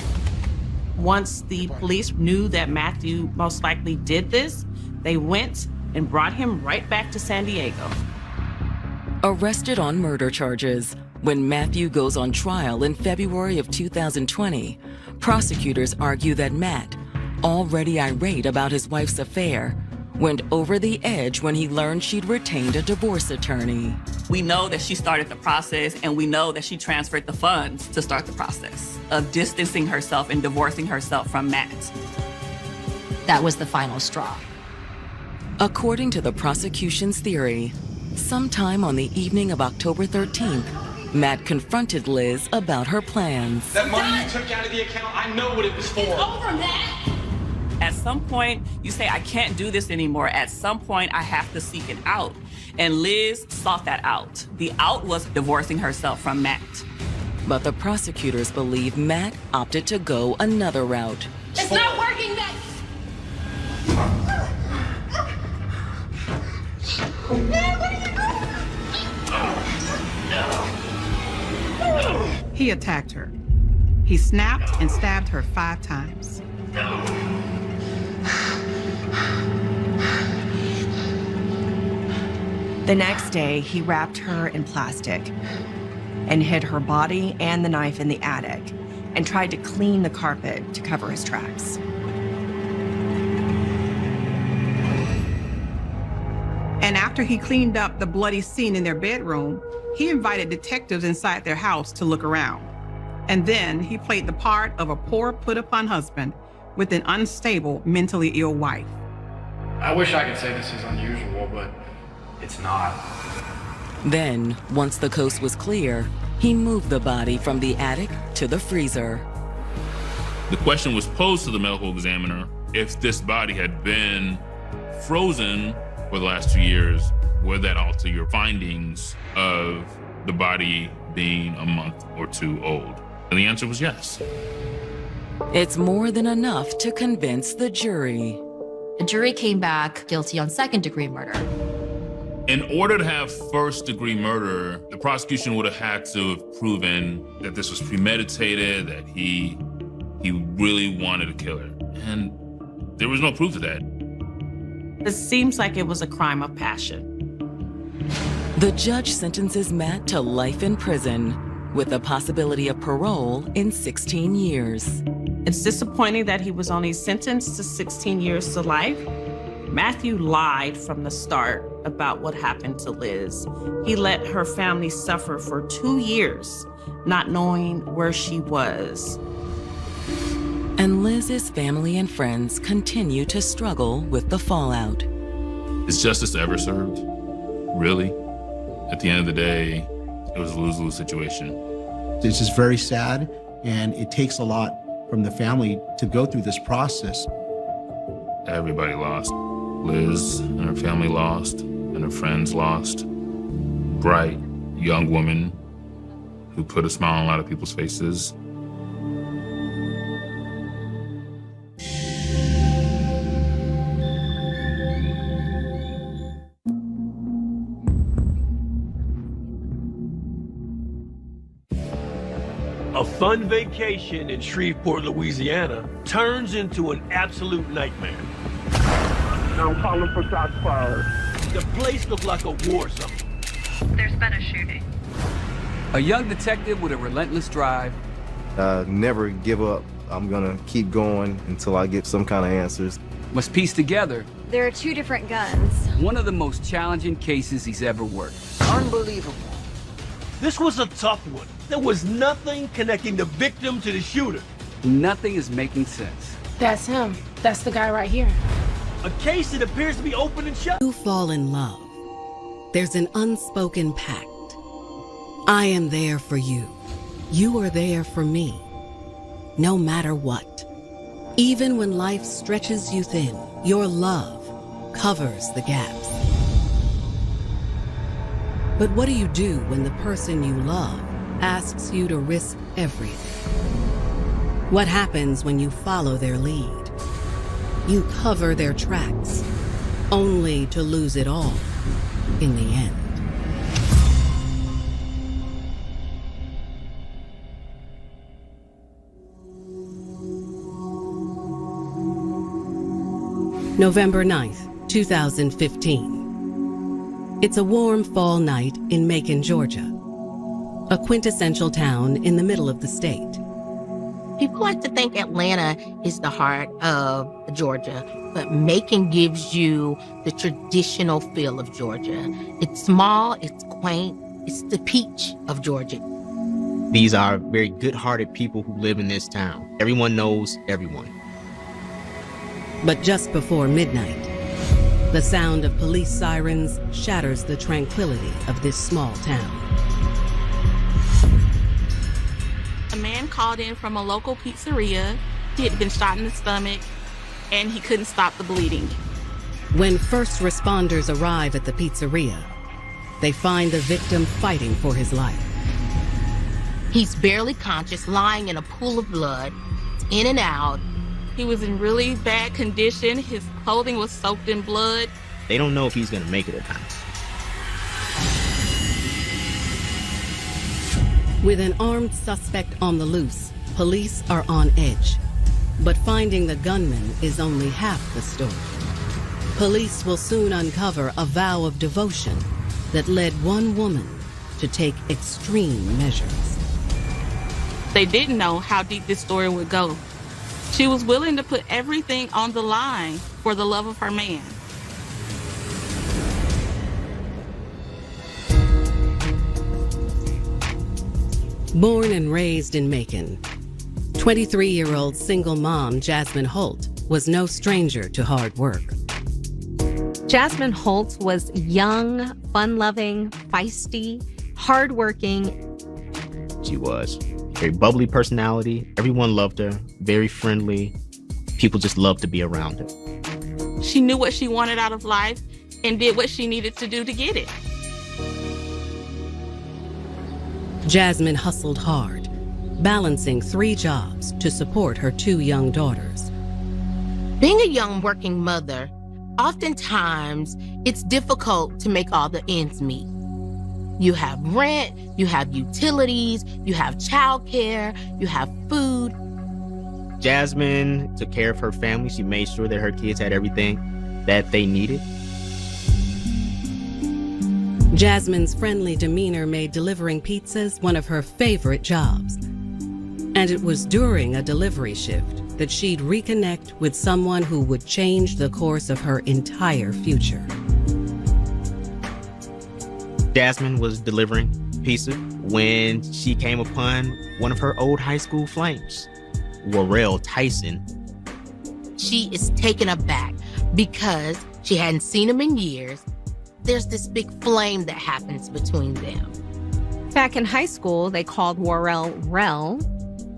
Once the police knew that Matthew most likely did this, they went and brought him right back to San Diego. Arrested on murder charges, when Matthew goes on trial in February of 2020, prosecutors argue that Matt, already irate about his wife's affair, went over the edge when he learned she'd retained a divorce attorney. We know that she started the process, and we know that she transferred the funds to start the process of distancing herself and divorcing herself from Matt. That was the final straw. According to the prosecution's theory, sometime on the evening of October 13th, Matt confronted Liz about her plans. That money you took out of the account, I know what it was for. Over, Matt! At some point, you say, I can't do this anymore. At some point, I have to seek it out. And Liz sought that out. The out was divorcing herself from Matt. But the prosecutors believe Matt opted to go another route. It's not working, Matt! He attacked her. He snapped and stabbed her 5 times. The next day, he wrapped her in plastic and hid her body and the knife in the attic and tried to clean the carpet to cover his tracks. And after he cleaned up the bloody scene in their bedroom, he invited detectives inside their house to look around. And then he played the part of a poor put-upon husband with an unstable, mentally ill wife. I wish I could say this is unusual, but it's not. Then, once the coast was clear, he moved the body from the attic to the freezer. The question was posed to the medical examiner: if this body had been frozen for the last 2 years, would that alter your findings of the body being a month or 2 old? And the answer was yes. It's more than enough to convince the jury. The jury came back guilty on second-degree murder. In order to have first-degree murder, the prosecution would have had to have proven that this was premeditated, that he really wanted to kill her. And there was no proof of that. It seems like it was a crime of passion. The judge sentences Matt to life in prison with the possibility of parole in 16 years. It's disappointing that he was only sentenced to 16 years to life. Matthew lied from the start about what happened to Liz. He let her family suffer for 2 years, not knowing where she was. And Liz's family and friends continue to struggle with the fallout. Is justice ever served? Really? At the end of the day, it was a lose-lose situation. This is very sad, and it takes a lot from the family to go through this process. Everybody lost. Liz and her family lost, and her friends lost. Bright, young woman who put a smile on a lot of people's faces. A fun vacation in Shreveport, Louisiana turns into an absolute nightmare. I'm calling for shots fired. The place looked like a war zone. There's been a shooting. A young detective with a relentless drive. Never give up. I'm gonna keep going until I get some kind of answers. Must piece together. There are two different guns. One of the most challenging cases he's ever worked. Unbelievable. This was a tough one. There was nothing connecting the victim to the shooter. Nothing is making sense. That's him. That's the guy right here. A case that appears to be open and shut. You fall in love. There's an unspoken pact. I am there for you. You are there for me. No matter what. Even when life stretches you thin, your love covers the gaps. But what do you do when the person you love asks you to risk everything? What happens when you follow their lead? You cover their tracks, only to lose it all in the end. November 9th, 2015. It's a warm fall night in Macon, Georgia, a quintessential town in the middle of the state. People like to think Atlanta is the heart of Georgia, but Macon gives you the traditional feel of Georgia. It's small, it's quaint, it's the peach of Georgia. These are very good-hearted people who live in this town. Everyone knows everyone. But just before midnight, the sound of police sirens shatters the tranquility of this small town. A man called in from a local pizzeria. He had been shot in the stomach, and he couldn't stop the bleeding. When first responders arrive at the pizzeria, they find the victim fighting for his life. He's barely conscious, lying in a pool of blood, in and out. He was in really bad condition. His clothing was soaked in blood. They don't know if he's gonna make it or not. With an armed suspect on the loose, police are on edge. But finding the gunman is only half the story. Police will soon uncover a vow of devotion that led one woman to take extreme measures. They didn't know how deep this story would go. She was willing to put everything on the line for the love of her man. Born and raised in Macon, 23-year-old single mom Jasmine Holt was no stranger to hard work. Jasmine Holt was young, fun-loving, feisty, hardworking. She was. Very bubbly personality. Everyone loved her. Very friendly. People just loved to be around her. She knew what she wanted out of life and did what she needed to do to get it. Jasmine hustled hard, balancing 3 jobs to support her 2 young daughters. Being a young working mother, oftentimes it's difficult to make all the ends meet. You have rent, you have utilities, you have childcare, you have food. Jasmine took care of her family. She made sure that her kids had everything that they needed. Jasmine's friendly demeanor made delivering pizzas one of her favorite jobs. And it was during a delivery shift that she'd reconnect with someone who would change the course of her entire future. Jasmine was delivering pizza when she came upon one of her old high school flames, Warrell Tyson. She is taken aback because she hadn't seen him in years. There's this big flame that happens between them. Back in high school, they called Warrell Rel.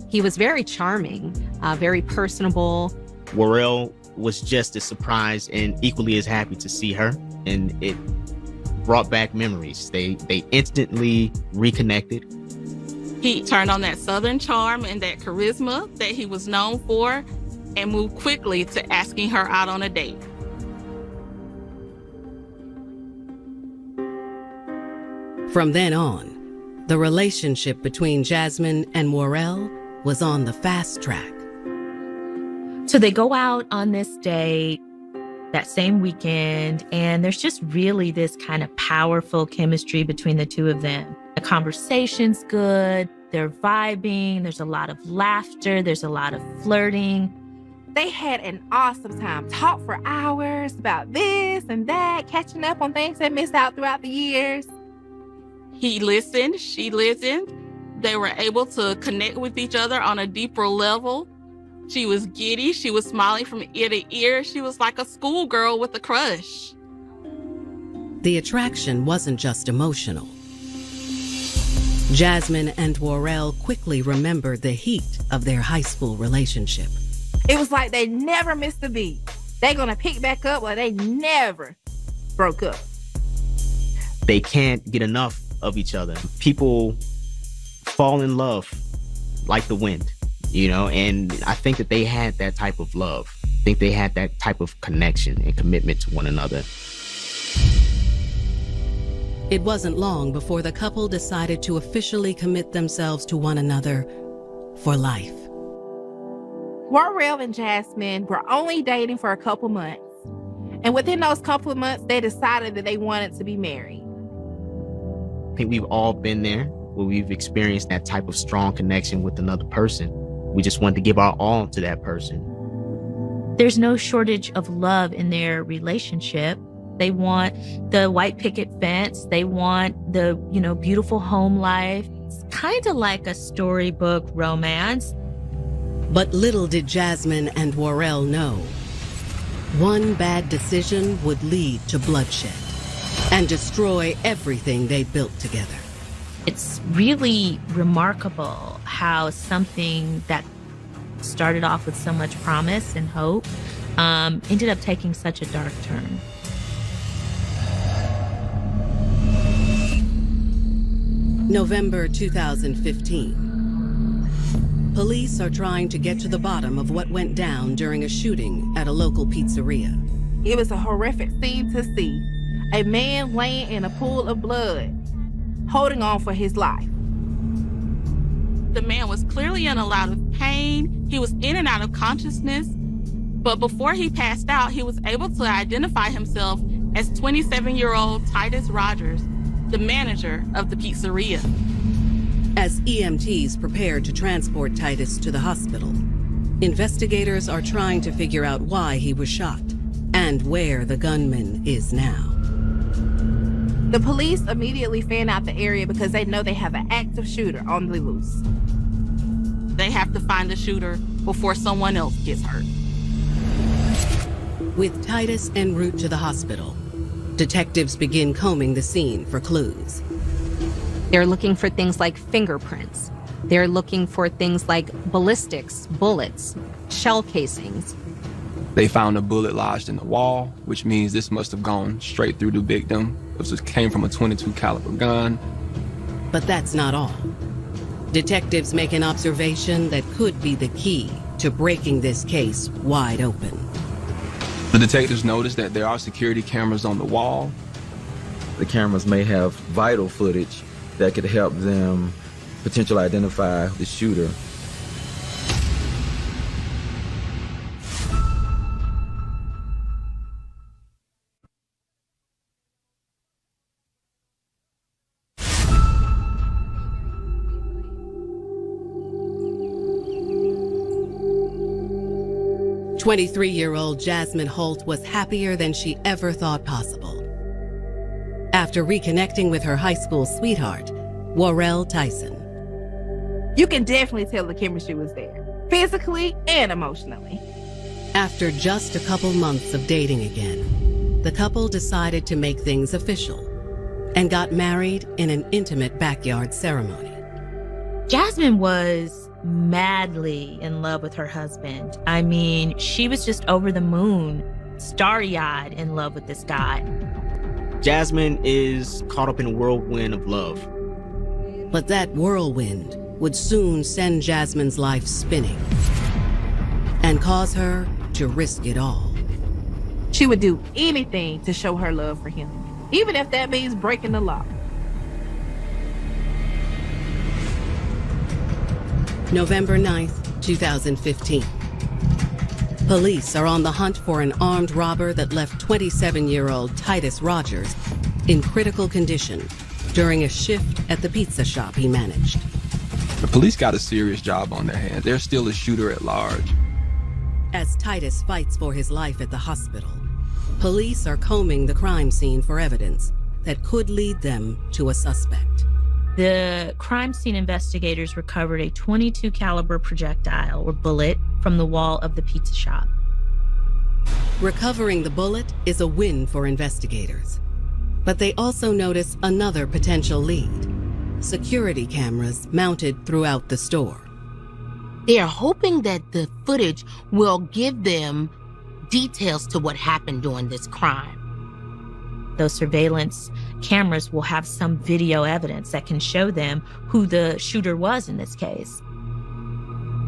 He was very charming, very personable. Warrell was just as surprised and equally as happy to see her, and it brought back memories. They instantly reconnected. He turned on that Southern charm and that charisma that he was known for and moved quickly to asking her out on a date. From then on, the relationship between Jasmine and Worrell was on the fast track. So they go out on this date that same weekend, and there's just really this kind of powerful chemistry between the two of them. The conversation's good, they're vibing, there's a lot of laughter, there's a lot of flirting. They had an awesome time, talked for hours about this and that, catching up on things they missed out throughout the years. He listened, she listened. They were able to connect with each other on a deeper level. She was giddy, she was smiling from ear to ear. She was like a schoolgirl with a crush. The attraction wasn't just emotional. Jasmine and Worrell quickly remembered the heat of their high school relationship. It was like they never missed a beat. They're gonna pick back up, or they never broke up. They can't get enough of each other. People fall in love like the wind, you know, and I think that they had that type of love. I think they had that type of connection and commitment to one another. It wasn't long before the couple decided to officially commit themselves to one another for life. Worrell and Jasmine were only dating for a couple months. And within those couple of months, they decided that they wanted to be married. I think we've all been there where we've experienced that type of strong connection with another person. We just want to give our all to that person. There's no shortage of love in their relationship. They want the white picket fence. They want the, beautiful home life. It's kind of like a storybook romance. But little did Jasmine and Worrell know, one bad decision would lead to bloodshed and destroy everything they built together. It's really remarkable how something that started off with so much promise and hope ended up taking such a dark turn. November 2015. Police are trying to get to the bottom of what went down during a shooting at a local pizzeria. It was a horrific scene to see. A man laying in a pool of blood, holding on for his life. The man was clearly in a lot of pain. He was in and out of consciousness. But before he passed out, he was able to identify himself as 27-year-old Titus Rogers, the manager of the pizzeria. As EMTs prepared to transport Titus to the hospital, investigators are trying to figure out why he was shot and where the gunman is now. The police immediately fan out the area because they know they have an active shooter on the loose. They have to find the shooter before someone else gets hurt. With Titus en route to the hospital, detectives begin combing the scene for clues. They're looking for things like fingerprints. They're looking for things like ballistics, bullets, shell casings. They found a bullet lodged in the wall, which means this must have gone straight through the victim. It came from a .22 caliber gun. But that's not all. Detectives make an observation that could be the key to breaking this case wide open. The detectives noticed that there are security cameras on the wall. The cameras may have vital footage that could help them potentially identify the shooter. "23-year-old Jasmine Holt was happier than she ever thought possible. After reconnecting with her high school sweetheart, Worrell Tyson. You can definitely tell the chemistry was there, physically and emotionally. After just a couple months of dating again, the couple decided to make things official and got married in an intimate backyard ceremony. Jasmine was madly in love with her husband. I mean, she was just over the moon, starry-eyed in love with this guy. Jasmine is caught up in a whirlwind of love. But that whirlwind would soon send Jasmine's life spinning and cause her to risk it all. She would do anything to show her love for him, even if that means breaking the law. November 9th, 2015. Police are on the hunt for an armed robber that left 27-year-old Titus Rogers in critical condition during a shift at the pizza shop he managed. The police got a serious job on their hands. There's still a shooter at large. As Titus fights for his life at the hospital, police are combing the crime scene for evidence that could lead them to a suspect. The crime scene investigators recovered a .22 caliber projectile or bullet from the wall of the pizza shop. Recovering the bullet is a win for investigators, but they also notice another potential lead: security cameras mounted throughout the store. They are hoping that the footage will give them details to what happened during this crime. Those surveillance cameras will have some video evidence that can show them who the shooter was in this case.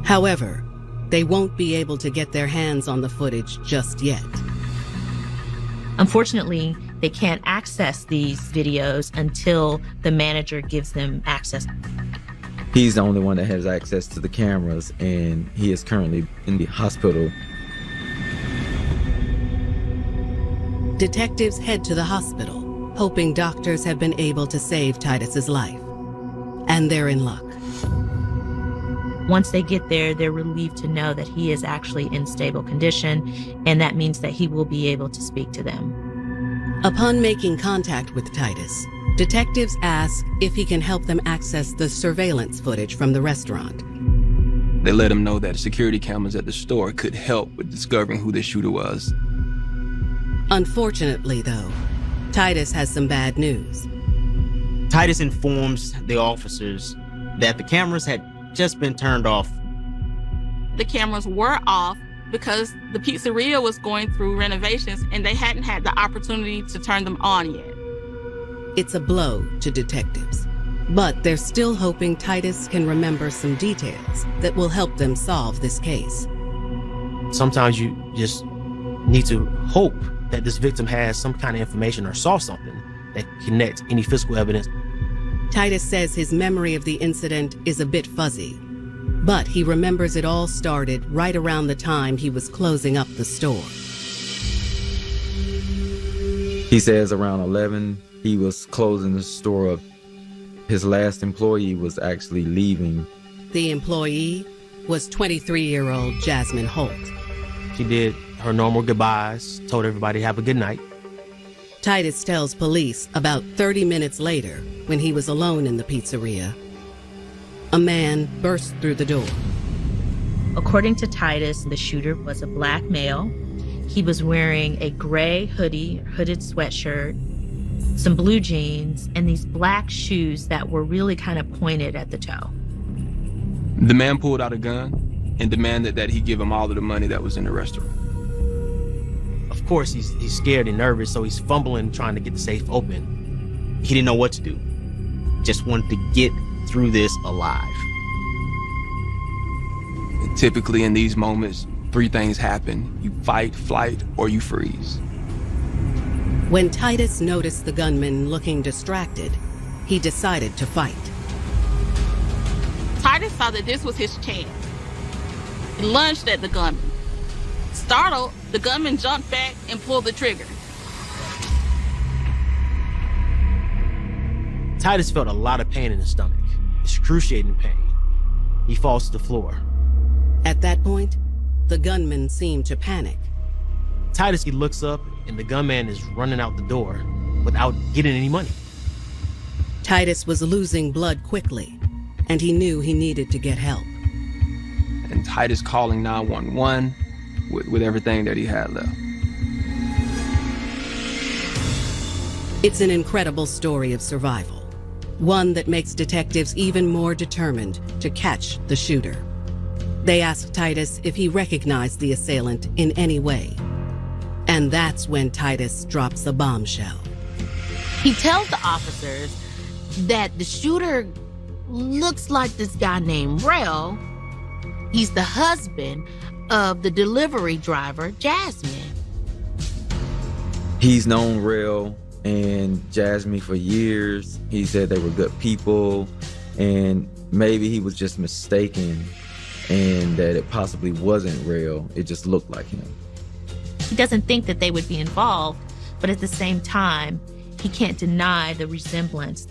However, they won't be able to get their hands on the footage just yet. Unfortunately, they can't access these videos until the manager gives them access. He's the only one that has access to the cameras, and he is currently in the hospital. Detectives head to the hospital, hoping doctors have been able to save Titus's life. And they're in luck. Once they get there, they're relieved to know that he is actually in stable condition, and that means that he will be able to speak to them. Upon making contact with Titus, detectives ask if he can help them access the surveillance footage from the restaurant. They let him know that security cameras at the store could help with discovering who the shooter was. Unfortunately, though, Titus has some bad news. Titus informs the officers that the cameras had just been turned off. The cameras were off because the pizzeria was going through renovations and they hadn't had the opportunity to turn them on yet. It's a blow to detectives, but they're still hoping Titus can remember some details that will help them solve this case. Sometimes you just need to hope that this victim has some kind of information or saw something that connects any physical evidence. Titus says his memory of the incident is a bit fuzzy, but he remembers it all started right around the time he was closing up the store. He says around 11, he was closing the store up. His last employee was actually leaving. The employee was 23-year-old Jasmine Holt. She did her normal goodbyes, told everybody have a good night. Titus tells police about 30 minutes later, when he was alone in the pizzeria, a man burst through the door. According to Titus, the shooter was a black male. He was wearing a gray hooded sweatshirt, some blue jeans, and these black shoes that were really kind of pointed at the toe. The man pulled out a gun and demanded that he give him all of the money that was in the restaurant. Of course, he's scared and nervous, so he's fumbling, trying to get the safe open. He didn't know what to do. Just wanted to get through this alive. And typically in these moments, three things happen. You fight, flight, or you freeze. When Titus noticed the gunman looking distracted, he decided to fight. Titus saw that this was his chance. He lunged at the gunman. Startled, the gunman jumped back and pulled the trigger. Titus felt a lot of pain in his stomach, excruciating pain. He falls to the floor. At that point, the gunman seemed to panic. Titus, he looks up and the gunman is running out the door without getting any money. Titus was losing blood quickly, and he knew he needed to get help. And Titus calling 911 with everything that he had left. It's an incredible story of survival, one that makes detectives even more determined to catch the shooter. They ask Titus if he recognized the assailant in any way. And that's when Titus drops a bombshell. He tells the officers that the shooter looks like this guy named Rel. He's the husband of the delivery driver, Jasmine. He's known Rel and Jasmine for years. He said they were good people, and maybe he was just mistaken and that it possibly wasn't Rel. It just looked like him. He doesn't think that they would be involved, but at the same time, he can't deny the resemblance.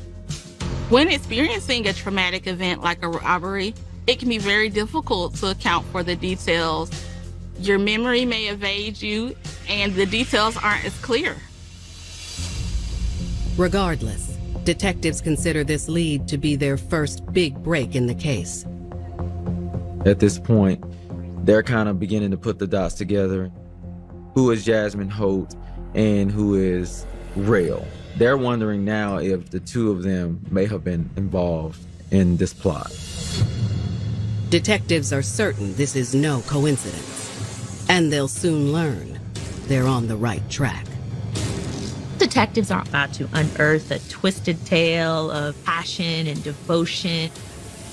When experiencing a traumatic event like a robbery, it can be very difficult to account for the details. Your memory may evade you, and the details aren't as clear. Regardless, detectives consider this lead to be their first big break in the case. At this point, they're kind of beginning to put the dots together. Who is Jasmine Holt and who is Rel? They're wondering now if the two of them may have been involved in this plot. Detectives are certain this is no coincidence, and they'll soon learn they're on the right track. Detectives are about to unearth a twisted tale of passion and devotion.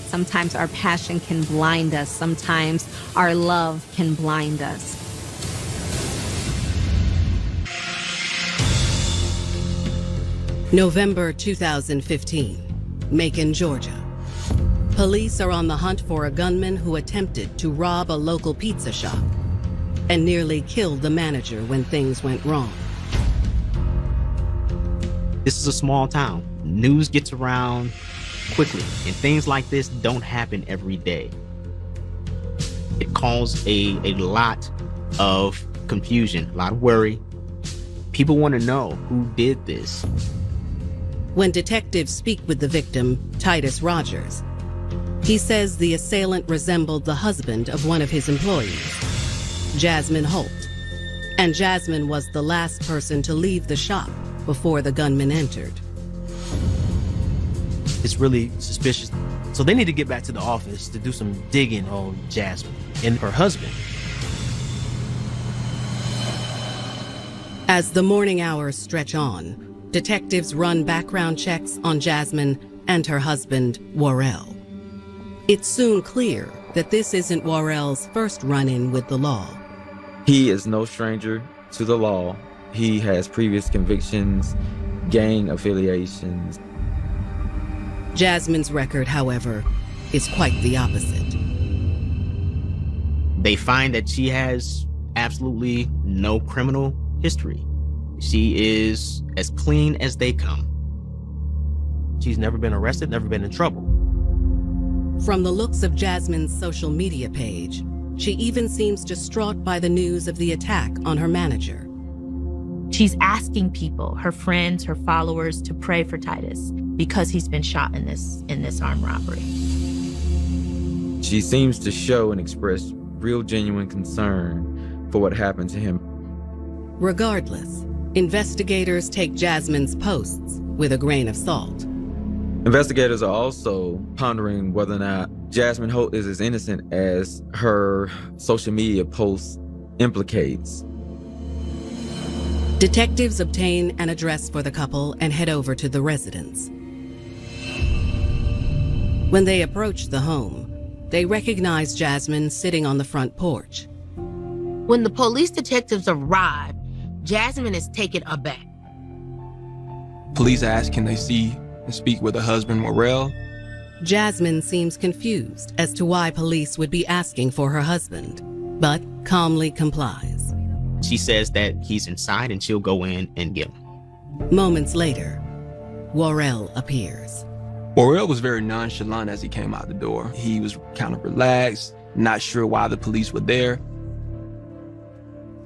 Sometimes our passion can blind us. Sometimes our love can blind us. November 2015, Macon, Georgia. Police are on the hunt for a gunman who attempted to rob a local pizza shop and nearly killed the manager when things went wrong. This is a small town. News gets around quickly, and things like this don't happen every day. It caused a lot of confusion, a lot of worry. People want to know who did this. When detectives speak with the victim, Titus Rogers, he says the assailant resembled the husband of one of his employees, Jasmine Holt, and Jasmine was the last person to leave the shop before the gunman entered. It's really suspicious. So they need to get back to the office to do some digging on Jasmine and her husband. As the morning hours stretch on, detectives run background checks on Jasmine and her husband, Worrell. It's soon clear that this isn't Worrell's first run-in with the law. He is no stranger to the law. He has previous convictions, gang affiliations. Jasmine's record, however, is quite the opposite. They find that she has absolutely no criminal history. She is as clean as they come. She's never been arrested, never been in trouble. From the looks of Jasmine's social media page, she even seems distraught by the news of the attack on her manager. She's asking people, her friends, her followers, to pray for Titus because he's been shot in this armed robbery. She seems to show and express real genuine concern for what happened to him. Regardless, investigators take Jasmine's posts with a grain of salt. Investigators are also pondering whether or not Jasmine Holt is as innocent as her social media posts implicates. Detectives obtain an address for the couple and head over to the residence. When they approach the home, they recognize Jasmine sitting on the front porch. When the police detectives arrive, Jasmine is taken aback. Police ask, can they see and speak with her husband, Worrell? Jasmine seems confused as to why police would be asking for her husband, but calmly complies. She says that he's inside and she'll go in and get him. Moments later, Worrell appears. Worrell was very nonchalant as he came out the door. He was kind of relaxed, not sure why the police were there.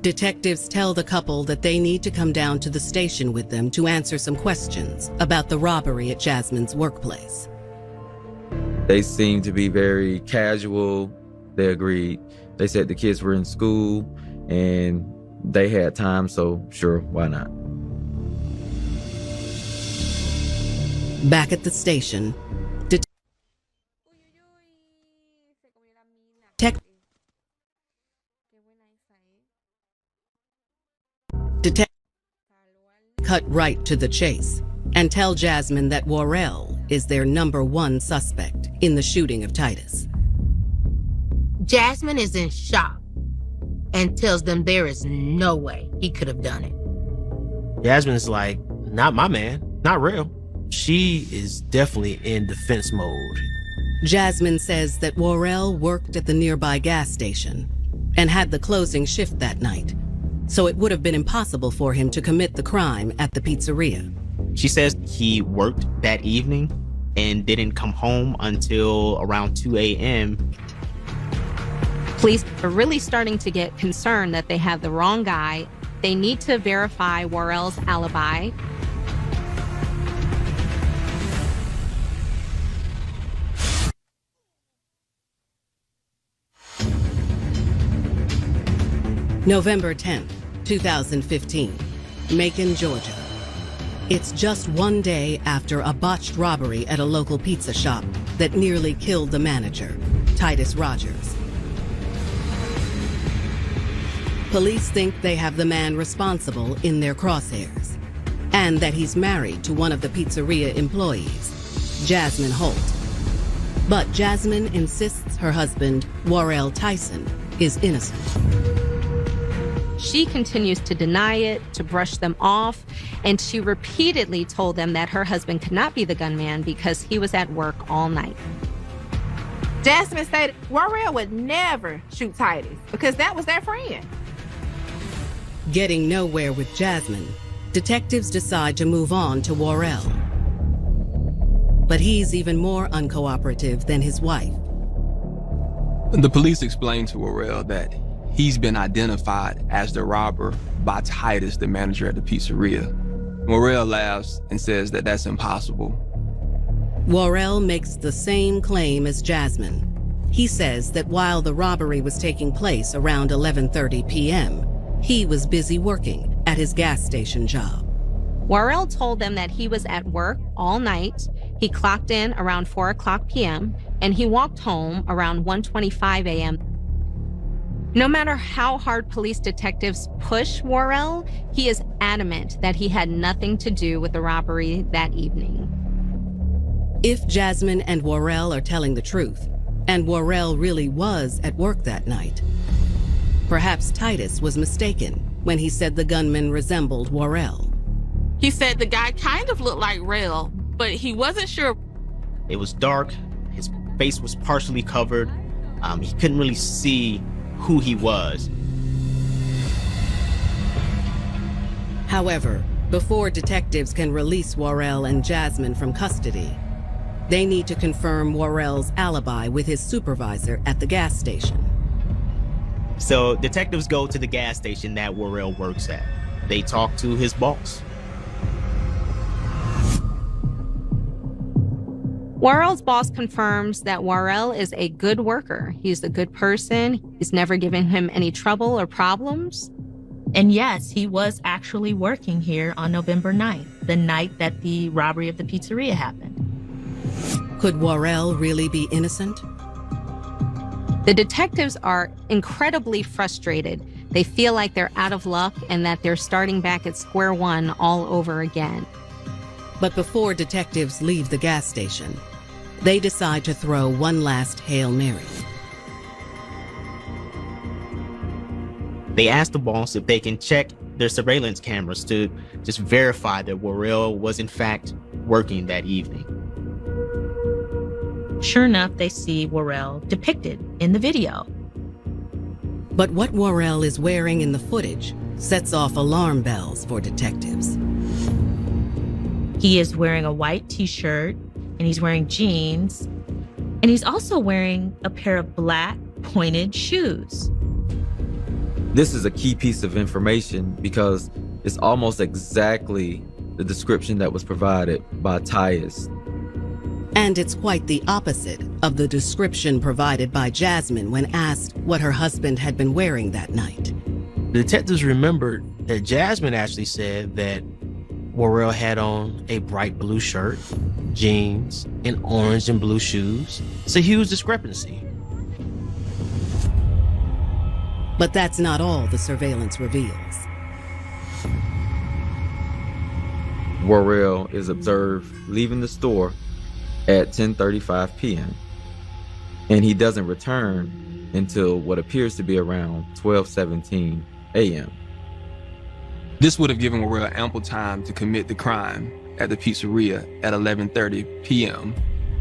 Detectives tell the couple that they need to come down to the station with them to answer some questions about the robbery at Jasmine's workplace. They seemed to be very casual. They agreed. They said the kids were in school and they had time, so sure, why not? Back at the station, Detectives cut right to the chase and tell Jasmine that Worrell is their number one suspect in the shooting of Titus. Jasmine is in shock and tells them there is no way he could have done it. Jasmine is like, not my man, not real. She is definitely in defense mode. Jasmine says that Worrell worked at the nearby gas station and had the closing shift that night, so it would have been impossible for him to commit the crime at the pizzeria. She says he worked that evening and didn't come home until around 2 a.m. Police are really starting to get concerned that they have the wrong guy. They need to verify Worrell's alibi. November 10th, 2015, Macon, Georgia. It's just one day after a botched robbery at a local pizza shop that nearly killed the manager, Titus Rogers. Police think they have the man responsible in their crosshairs, and that he's married to one of the pizzeria employees, Jasmine Holt. But Jasmine insists her husband, Worrell Tyson, is innocent. She continues to deny it, to brush them off, and she repeatedly told them that her husband could not be the gunman because he was at work all night. Jasmine stated Worrell would never shoot Titus because that was their friend. Getting nowhere with Jasmine, detectives decide to move on to Worrell. But he's even more uncooperative than his wife. The police explained to Worrell that he's been identified as the robber by Titus, the manager at the pizzeria. Worrell laughs and says that that's impossible. Worrell makes the same claim as Jasmine. He says that while the robbery was taking place around 11:30 p.m., he was busy working at his gas station job. Worrell told them that he was at work all night. He clocked in around 4 o'clock p.m., and he walked home around 1:25 a.m. No matter how hard police detectives push Worrell, he is adamant that he had nothing to do with the robbery that evening. If Jasmine and Worrell are telling the truth, and Worrell really was at work that night, perhaps Titus was mistaken when he said the gunman resembled Worrell. He said the guy kind of looked like Rail, but he wasn't sure. It was dark. His face was partially covered. He couldn't really see who he was. However, before detectives can release Worrell and Jasmine from custody, they need to confirm Worrell's alibi with his supervisor at the gas station. So detectives go to the gas station that Worrell works at. They talk to his boss. Worrell's boss confirms that Worrell is a good worker. He's a good person. He's never given him any trouble or problems. And yes, he was actually working here on November 9th, the night that the robbery of the pizzeria happened. Could Worrell really be innocent? The detectives are incredibly frustrated. They feel like they're out of luck and that they're starting back at square one all over again. But before detectives leave the gas station, they decide to throw one last Hail Mary. They ask the boss if they can check their surveillance cameras to just verify that Worrell was in fact working that evening. Sure enough, they see Worrell depicted in the video. But what Worrell is wearing in the footage sets off alarm bells for detectives. He is wearing a white t-shirt, and he's wearing jeans, and he's also wearing a pair of black pointed shoes. This is a key piece of information because it's almost exactly the description that was provided by Titus. And it's quite the opposite of the description provided by Jasmine when asked what her husband had been wearing that night. The detectives remembered that Jasmine actually said that Worrell had on a bright blue shirt, jeans, and orange and blue shoes. It's a huge discrepancy. But that's not all the surveillance reveals. Worrell is observed leaving the store at 10:35 p.m. and he doesn't return until what appears to be around 12:17 a.m. This would have given Worrell ample time to commit the crime at the pizzeria at 11:30 p.m.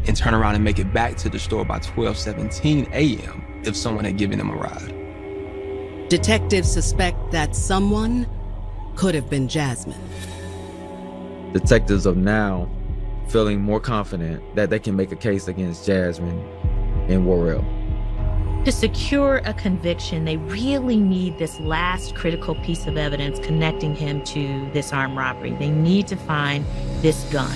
and turn around and make it back to the store by 12:17 a.m. if someone had given him a ride. Detectives suspect that someone could have been Jasmine. Detectives are now feeling more confident that they can make a case against Jasmine and Worrell. To secure a conviction, they really need this last critical piece of evidence connecting him to this armed robbery. They need to find this gun.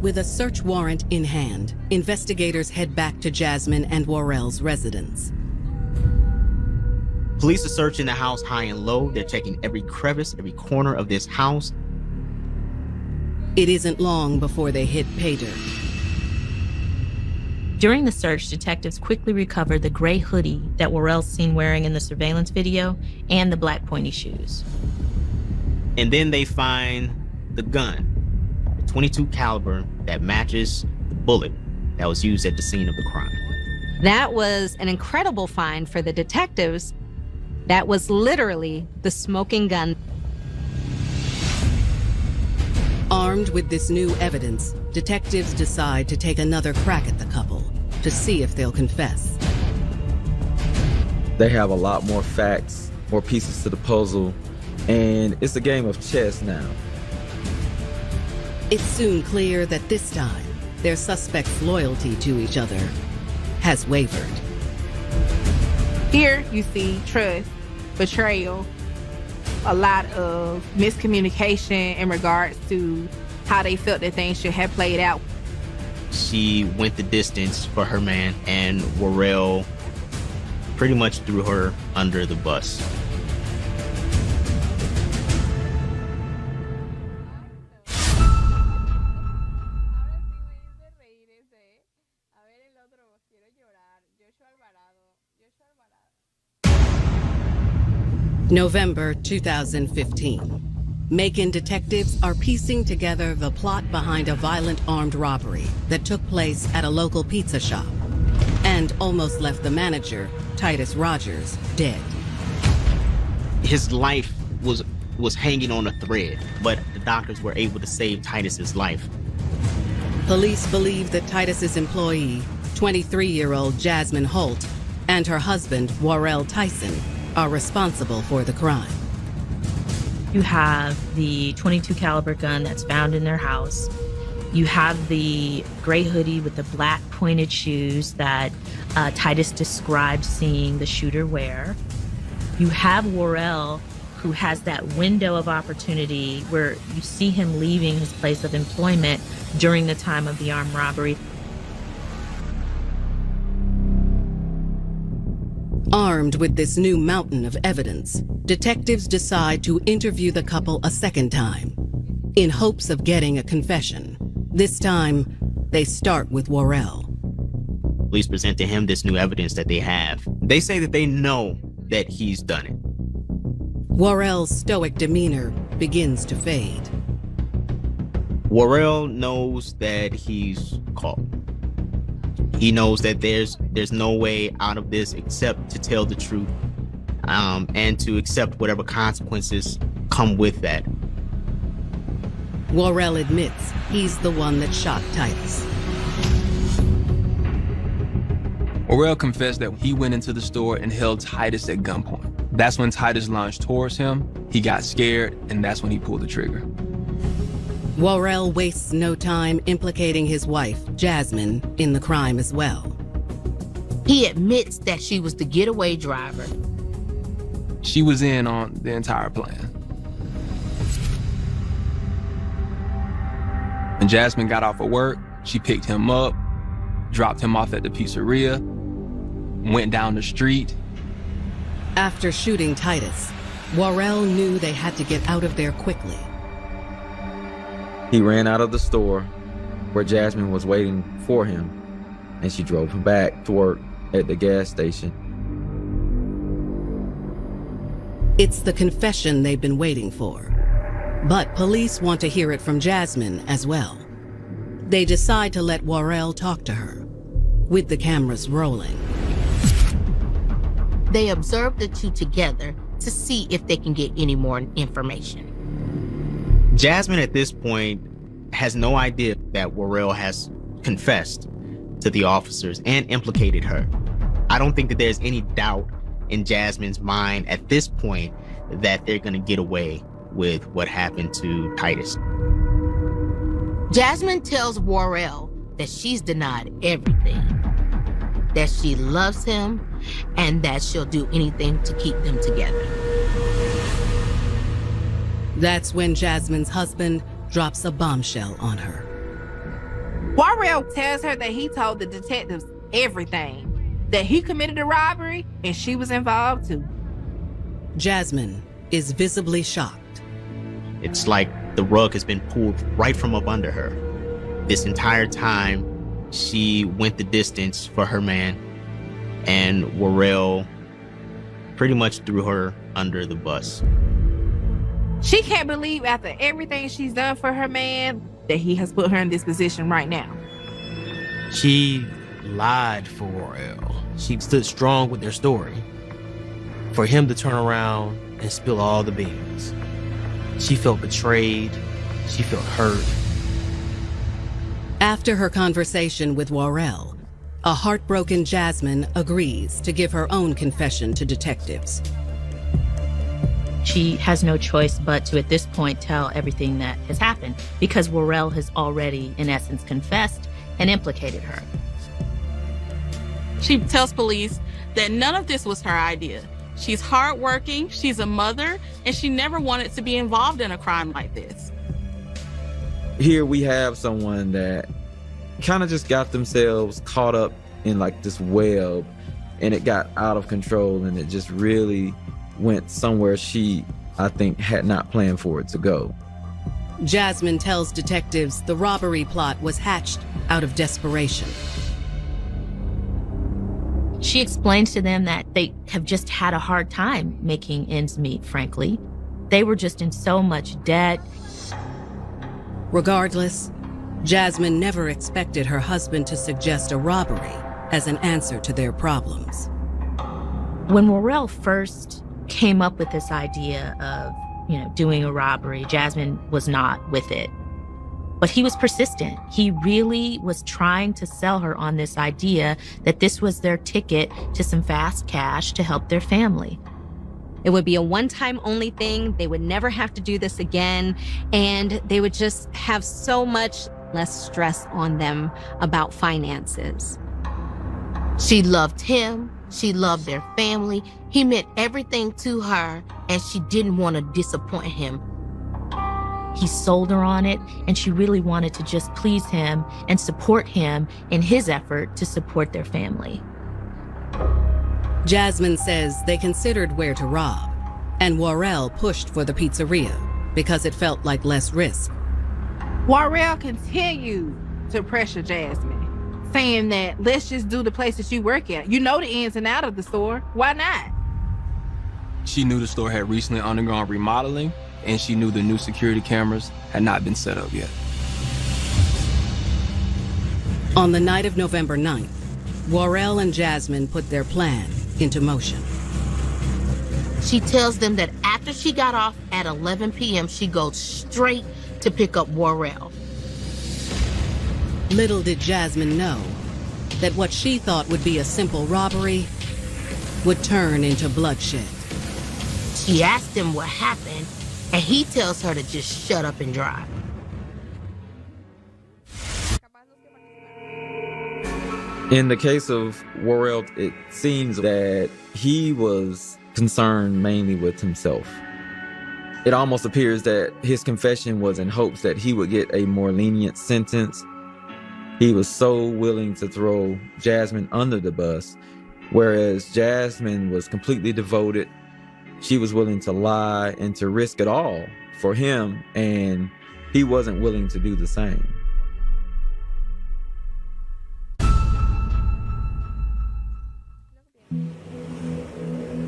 With a search warrant in hand, investigators head back to Jasmine and Worrell's residence. Police are searching the house high and low. They're checking every crevice, every corner of this house. It isn't long before they hit pay dirt. During the search, detectives quickly recovered the gray hoodie that Worrell's seen wearing in the surveillance video and the black pointy shoes. And then they find the gun, the .22 caliber that matches the bullet that was used at the scene of the crime. That was an incredible find for the detectives. That was literally the smoking gun. Armed with this new evidence, detectives decide to take another crack at the couple to see if they'll confess. They have a lot more facts, more pieces to the puzzle, and it's a game of chess now. It's soon clear that this time, their suspects' loyalty to each other has wavered. Here you see trust, betrayal, a lot of miscommunication in regards to how they felt that things should have played out. She went the distance for her man, and Worrell pretty much threw her under the bus. November 2015. Macon detectives are piecing together the plot behind a violent armed robbery that took place at a local pizza shop and almost left the manager, Titus Rogers, dead. His life was hanging on a thread, but the doctors were able to save Titus's life. Police believe that Titus's employee, 23-year-old Jasmine Holt, and her husband, Worrell Tyson, are responsible for the crime. You have the .22 caliber gun that's found in their house. You have the gray hoodie with the black pointed shoes that Titus described seeing the shooter wear. You have Worrell, who has that window of opportunity where you see him leaving his place of employment during the time of the armed robbery. Armed with this new mountain of evidence, detectives decide to interview the couple a second time, in hopes of getting a confession. This time, they start with Worrell. Police present to him this new evidence that they have. They say that they know that he's done it. Worrell's stoic demeanor begins to fade. Worrell knows that he's caught. He knows that there's no way out of this except to tell the truth, and to accept whatever consequences come with that. Worrell admits he's the one that shot Titus. Worrell confessed that he went into the store and held Titus at gunpoint. That's when Titus lunged towards him. He got scared, and that's when he pulled the trigger. Worrell wastes no time implicating his wife, Jasmine, in the crime as well. He admits that she was the getaway driver. She was in on the entire plan. When Jasmine got off of work, she picked him up, dropped him off at the pizzeria, went down the street. After shooting Titus, Worrell knew they had to get out of there quickly. He ran out of the store where Jasmine was waiting for him, and she drove him back to work at the gas station. It's the confession they've been waiting for. But police want to hear it from Jasmine as well. They decide to let Worrell talk to her, with the cameras rolling. They observe the two together to see if they can get any more information. Jasmine at this point has no idea that Worrell has confessed to the officers and implicated her. I don't think that there's any doubt in Jasmine's mind at this point that they're gonna get away with what happened to Titus. Jasmine tells Worrell that she's denied everything, that she loves him, and that she'll do anything to keep them together. That's when Jasmine's husband drops a bombshell on her. Worrell tells her that he told the detectives everything, that he committed a robbery and she was involved too. Jasmine is visibly shocked. It's like the rug has been pulled right from up under her. This entire time, she went the distance for her man, and Worrell pretty much threw her under the bus. She can't believe after everything she's done for her man that he has put her in this position right now. She lied for Worrell. She stood strong with their story. For him to turn around and spill all the beans. She felt betrayed. She felt hurt. After her conversation with Worrell, a heartbroken Jasmine agrees to give her own confession to detectives. She has no choice but to, at this point, tell everything that has happened because Worrell has already, in essence, confessed and implicated her. She tells police that none of this was her idea. She's hardworking, she's a mother, and she never wanted to be involved in a crime like this. Here we have someone that kind of just got themselves caught up in like this web, and it got out of control, and it just really went somewhere she, I think, had not planned for it to go. Jasmine tells detectives the robbery plot was hatched out of desperation. She explains to them that they have just had a hard time making ends meet, frankly. They were just in so much debt. Regardless, Jasmine never expected her husband to suggest a robbery as an answer to their problems. When Worrell first came up with this idea of, doing a robbery, Jasmine was not with it. But he was persistent. He really was trying to sell her on this idea that this was their ticket to some fast cash to help their family. It would be a one-time only thing. They would never have to do this again. And they would just have so much less stress on them about finances. She loved him. She loved their family. He meant everything to her, and she didn't want to disappoint him. He sold her on it, and she really wanted to just please him and support him in his effort to support their family. Jasmine says they considered where to rob, and Worrell pushed for the pizzeria because it felt like less risk. Worrell continued to pressure Jasmine, saying that let's just do the place that you work at. You know the ins and outs of the store. Why not? She knew the store had recently undergone remodeling, and she knew the new security cameras had not been set up yet. On the night of November 9th, Worrell and Jasmine put their plan into motion. She tells them that after she got off at 11 p.m., she goes straight to pick up Worrell. Little did Jasmine know that what she thought would be a simple robbery would turn into bloodshed. She asked him what happened, and he tells her to just shut up and drive. In the case of Worrell, it seems that he was concerned mainly with himself. It almost appears that his confession was in hopes that he would get a more lenient sentence. He was so willing to throw Jasmine under the bus, whereas Jasmine was completely devoted. She was willing to lie and to risk it all for him, and he wasn't willing to do the same.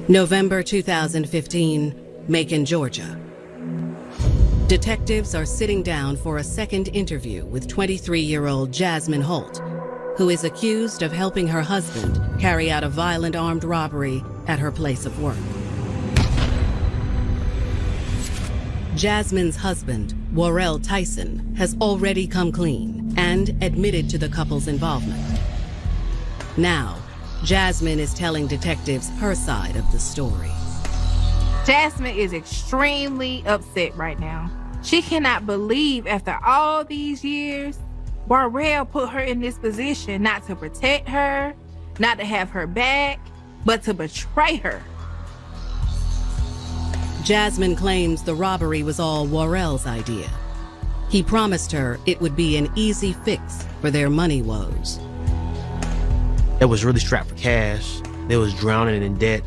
November 2015, Macon, Georgia. Detectives are sitting down for a second interview with 23-year-old Jasmine Holt, who is accused of helping her husband carry out a violent armed robbery at her place of work. Jasmine's husband, Worrell Tyson, has already come clean and admitted to the couple's involvement. Now, Jasmine is telling detectives her side of the story. Jasmine is extremely upset right now. She cannot believe after all these years, Worrell put her in this position not to protect her, not to have her back, but to betray her. Jasmine claims the robbery was all Worrell's idea. He promised her it would be an easy fix for their money woes. They was really strapped for cash. They was drowning in debt.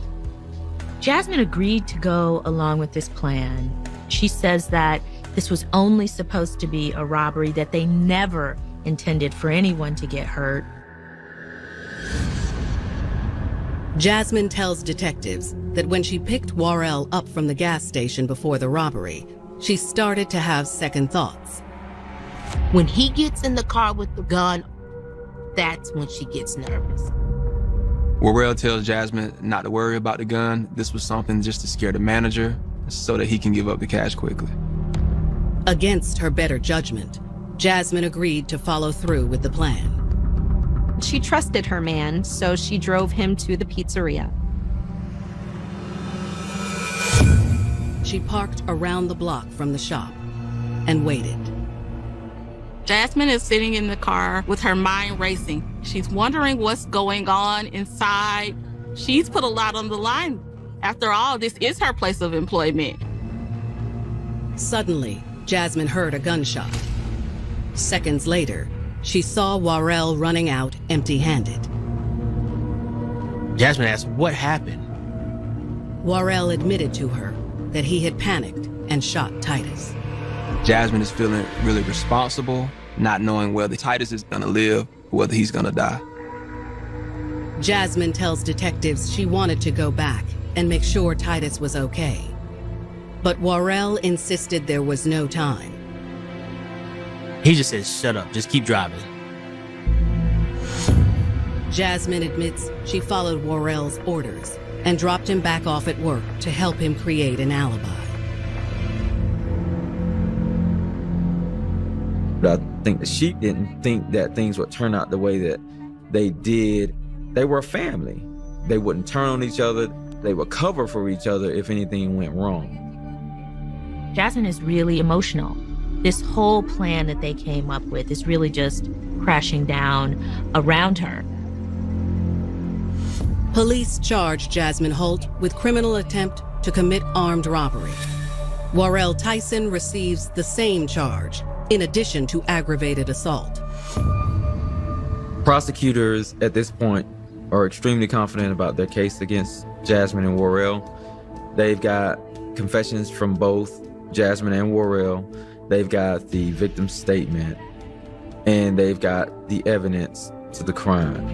Jasmine agreed to go along with this plan. She says that this was only supposed to be a robbery, that they never intended for anyone to get hurt. Jasmine tells detectives that when she picked Worrell up from the gas station before the robbery, she started to have second thoughts. When he gets in the car with the gun, that's when she gets nervous. Worrell tells Jasmine not to worry about the gun. This was something just to scare the manager so that he can give up the cash quickly. Against her better judgment, Jasmine agreed to follow through with the plan. She trusted her man, so she drove him to the pizzeria. She parked around the block from the shop and waited. Jasmine is sitting in the car with her mind racing. She's wondering what's going on inside. She's put a lot on the line. After all, this is her place of employment. Suddenly, Jasmine heard a gunshot. Seconds later, she saw Worrell running out empty-handed. Jasmine asked, what happened? Worrell admitted to her that he had panicked and shot Titus. Jasmine is feeling really responsible, not knowing whether Titus is gonna live or whether he's gonna die. Jasmine tells detectives she wanted to go back and make sure Titus was okay. But Worrell insisted there was no time. He just said, shut up, just keep driving. Jasmine admits she followed Worrell's orders and dropped him back off at work to help him create an alibi. But I think the sheep didn't think that things would turn out the way that they did. They were a family. They wouldn't turn on each other. They would cover for each other if anything went wrong. Jasmine is really emotional. This whole plan that they came up with is really just crashing down around her. Police charged Jasmine Holt with criminal attempt to commit armed robbery. Worrell Tyson receives the same charge, in addition to aggravated assault. Prosecutors at this point are extremely confident about their case against Jasmine and Worrell. They've got confessions from both Jasmine and Worrell. They've got the victim's statement, and they've got the evidence to the crime.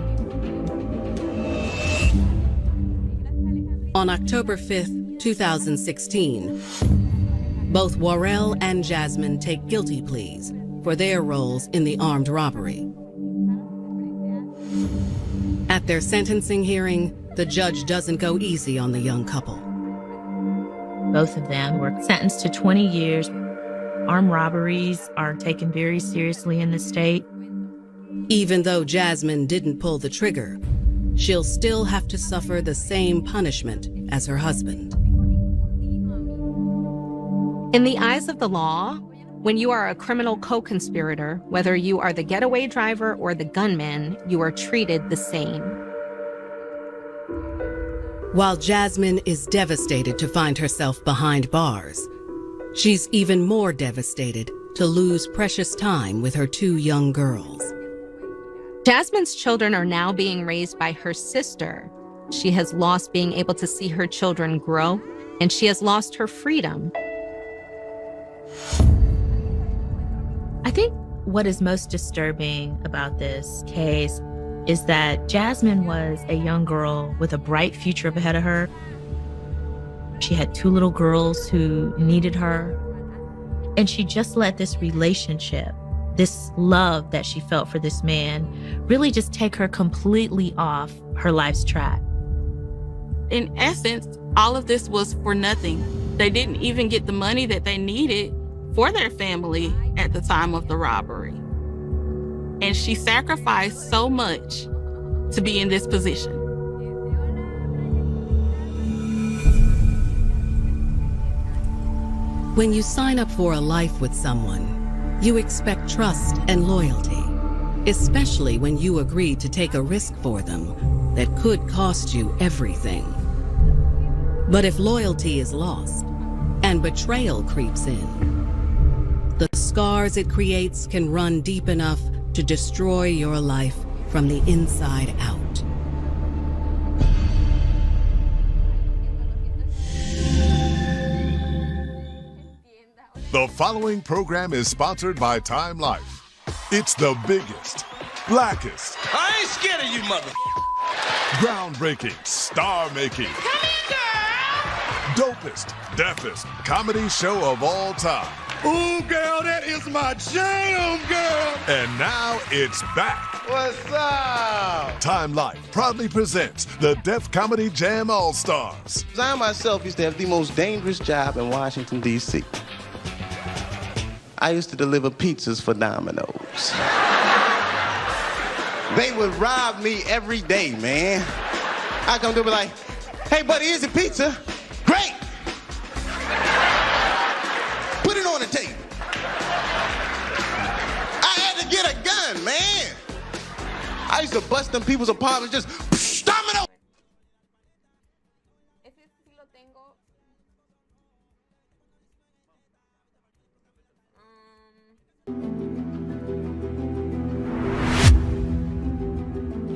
On October 5th, 2016, both Worrell and Jasmine take guilty pleas for their roles in the armed robbery. At their sentencing hearing, the judge doesn't go easy on the young couple. Both of them were sentenced to 20 years. Armed robberies are taken very seriously in the state. Even though Jasmine didn't pull the trigger, she'll still have to suffer the same punishment as her husband. In the eyes of the law, when you are a criminal co-conspirator, whether you are the getaway driver or the gunman, you are treated the same. While Jasmine is devastated to find herself behind bars, she's even more devastated to lose precious time with her two young girls. Jasmine's children are now being raised by her sister. She has lost being able to see her children grow, and she has lost her freedom. I think what is most disturbing about this case is that Jasmine was a young girl with a bright future up ahead of her. She had two little girls who needed her. And she just let this relationship, this love that she felt for this man, really just take her completely off her life's track. In essence, all of this was for nothing. They didn't even get the money that they needed for their family at the time of the robbery. And she sacrificed so much to be in this position. When you sign up for a life with someone, you expect trust and loyalty, especially when you agree to take a risk for them that could cost you everything. But if loyalty is lost and betrayal creeps in, the scars it creates can run deep enough to destroy your life from the inside out. The following program is sponsored by Time Life. It's the biggest, blackest, I ain't scared of you, mother. groundbreaking, star-making, dopest, deafest comedy show of all time. Ooh, girl, that is my jam, girl. And now it's back. What's up? Time Life proudly presents the Def Comedy Jam All-Stars. I myself used to have the most dangerous job in Washington, D.C. I used to deliver pizzas for Domino's. They would rob me every day, man. I come to be like, hey, buddy, here's your pizza. Great. Put it on the table. I had to get a gun, man. I used to bust them people's apartments just, Domino.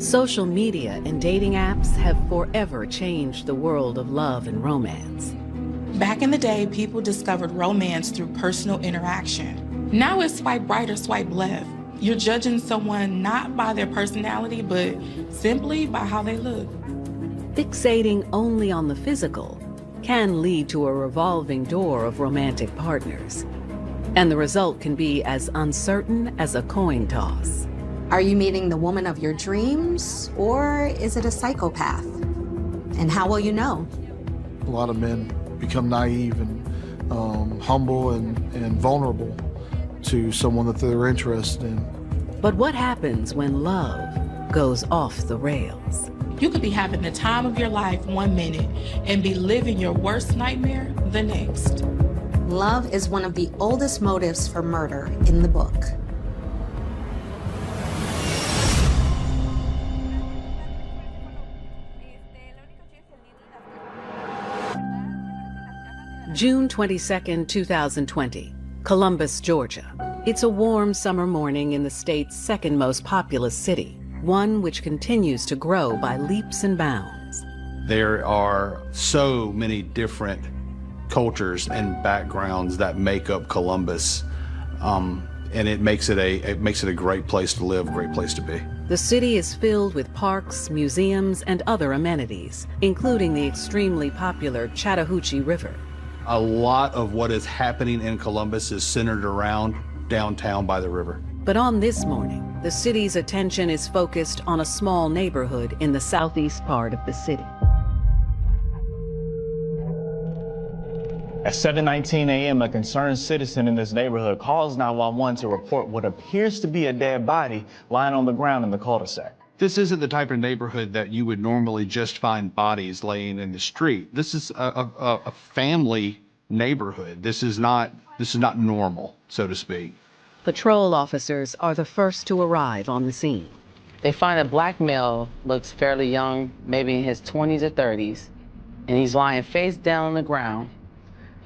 Social media and dating apps have forever changed the world of love and romance. Back in the day, people discovered romance through personal interaction. Now it's swipe right or swipe left. You're judging someone not by their personality, but simply by how they look. Fixating only on the physical can lead to a revolving door of romantic partners. And the result can be as uncertain as a coin toss. Are you meeting the woman of your dreams, or is it a psychopath? And how will you know? A lot of men become naive and humble and vulnerable to someone that they're interested in. But what happens when love goes off the rails? You could be having the time of your life one minute and be living your worst nightmare the next. Love is one of the oldest motives for murder in the book. June 22nd, 2020, Columbus, Georgia. It's a warm summer morning in the state's second most populous city, one which continues to grow by leaps and bounds. There are so many different cultures and backgrounds that make up Columbus, and it makes it a great place to live, a great place to be. The city is filled with parks, museums, and other amenities, including the extremely popular Chattahoochee River. A lot of what is happening in Columbus is centered around downtown by the river. But on this morning, the city's attention is focused on a small neighborhood in the southeast part of the city. At 7:19 a.m., a concerned citizen in this neighborhood calls 911 to report what appears to be a dead body lying on the ground in the cul-de-sac. This isn't the type of neighborhood that you would normally just find bodies laying in the street. This is a family neighborhood. This is not normal, so to speak. Patrol officers are the first to arrive on the scene. They find a black male, looks fairly young, maybe in his 20s or 30s, and he's lying face down on the ground.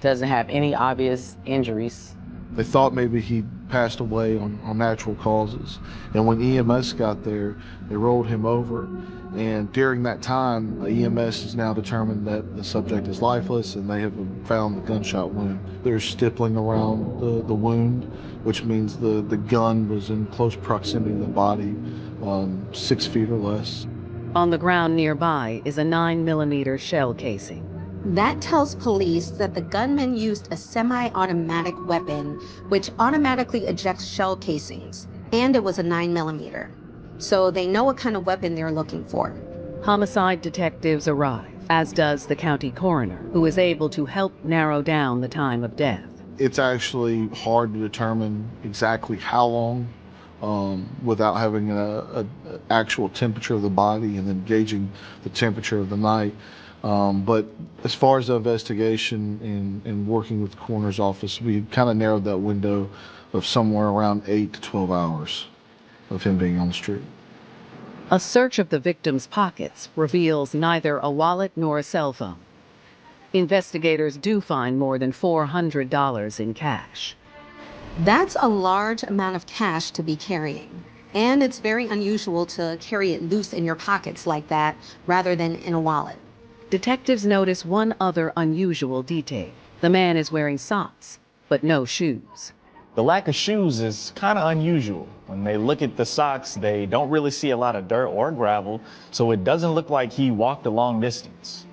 Doesn't have any obvious injuries. They thought maybe he passed away on natural causes. And when EMS got there, they rolled him over. And during that time, EMS has now determined that the subject is lifeless, and they have found the gunshot wound. There's stippling around the wound, which means the gun was in close proximity to the body, 6 feet or less. On the ground nearby is a 9mm shell casing. That tells police that the gunman used a semi-automatic weapon, which automatically ejects shell casings, and it was a 9mm. So they know what kind of weapon they're looking for. Homicide detectives arrive, as does the county coroner, who is able to help narrow down the time of death. It's actually hard to determine exactly how long without having an actual temperature of the body and then gauging the temperature of the night. But as far as the investigation and working with the coroner's office, we kind of narrowed that window of somewhere around 8 to 12 hours of him being on the street. A search of the victim's pockets reveals neither a wallet nor a cell phone. Investigators do find more than $400 in cash. That's a large amount of cash to be carrying. And it's very unusual to carry it loose in your pockets like that rather than in a wallet. Detectives notice one other unusual detail. The man is wearing socks, but no shoes. The lack of shoes is kind of unusual. When they look at the socks, they don't really see a lot of dirt or gravel, so it doesn't look like he walked a long distance.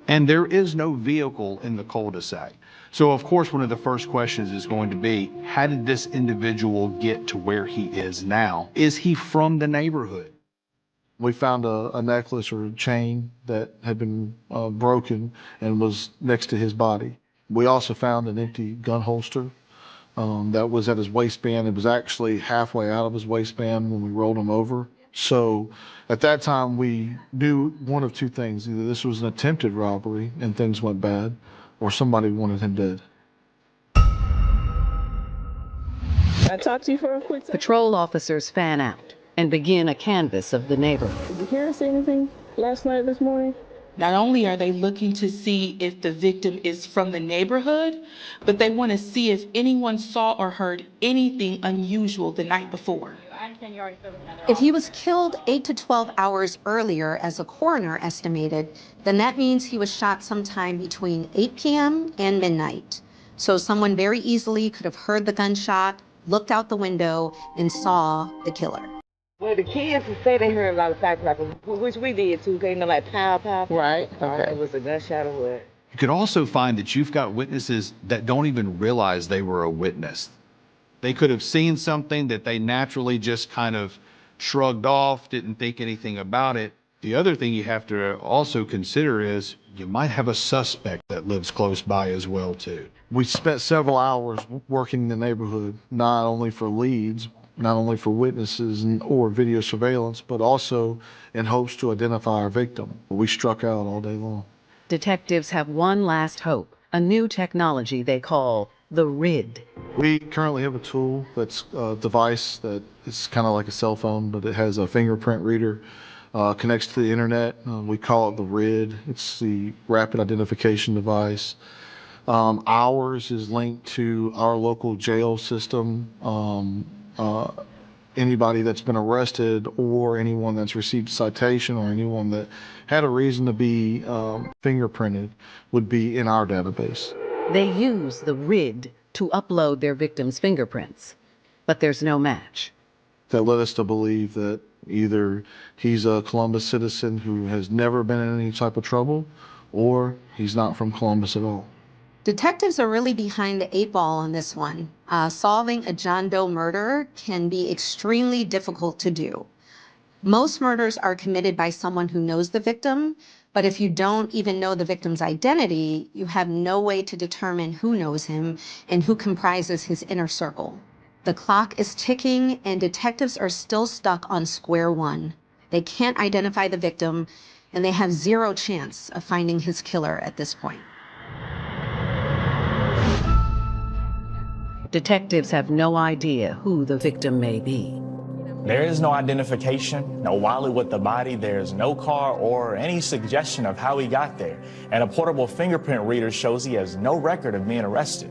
And there is no vehicle in the cul-de-sac. So of course, one of the first questions is going to be, how did this individual get to where he is now? Is he from the neighborhood? We found a necklace or a chain that had been broken and was next to his body. We also found an empty gun holster that was at his waistband. It was actually halfway out of his waistband when we rolled him over. So at that time, we knew one of two things. Either this was an attempted robbery and things went bad, or somebody wanted him dead. Can I talk to you for a quick second? Patrol officers fan out and begin a canvass of the neighborhood. Did you hear or see anything last night, this morning? Not only are they looking to see if the victim is from the neighborhood, but they want to see if anyone saw or heard anything unusual the night before. If he was killed 8 to 12 hours earlier, as the coroner estimated, then that means he was shot sometime between 8 p.m. and midnight. So someone very easily could have heard the gunshot, looked out the window, and saw the killer. Well, the kids say they heard a lot of firecrackers, which we did too, you know, like pow, pow, pow. Right, okay. It was a gunshot or what? You could also find that you've got witnesses that don't even realize they were a witness. They could have seen something that they naturally just kind of shrugged off, didn't think anything about it. The other thing you have to also consider is you might have a suspect that lives close by as well too. We spent several hours working in the neighborhood, not only for leads, not only for witnesses or video surveillance, but also in hopes to identify our victim. We struck out all day long. Detectives have one last hope, a new technology they call the RID. We currently have a tool that's a device that is kind of like a cell phone, but it has a fingerprint reader, connects to the internet. We call it the RID. It's the rapid identification device. Ours is linked to our local jail system. Anybody that's been arrested or anyone that's received a citation or anyone that had a reason to be fingerprinted would be in our database. They use the RID to upload their victims' fingerprints, but there's no match. That led us to believe that either he's a Columbus citizen who has never been in any type of trouble, or he's not from Columbus at all. Detectives are really behind the 8 ball on this one. Solving a John Doe murder can be extremely difficult to do. Most murders are committed by someone who knows the victim, but if you don't even know the victim's identity, you have no way to determine who knows him and who comprises his inner circle. The clock is ticking and detectives are still stuck on square one. They can't identify the victim and they have zero chance of finding his killer at this point. Detectives have no idea who the victim may be. There is no identification, no wallet with the body, there's no car or any suggestion of how he got there. And a portable fingerprint reader shows he has no record of being arrested.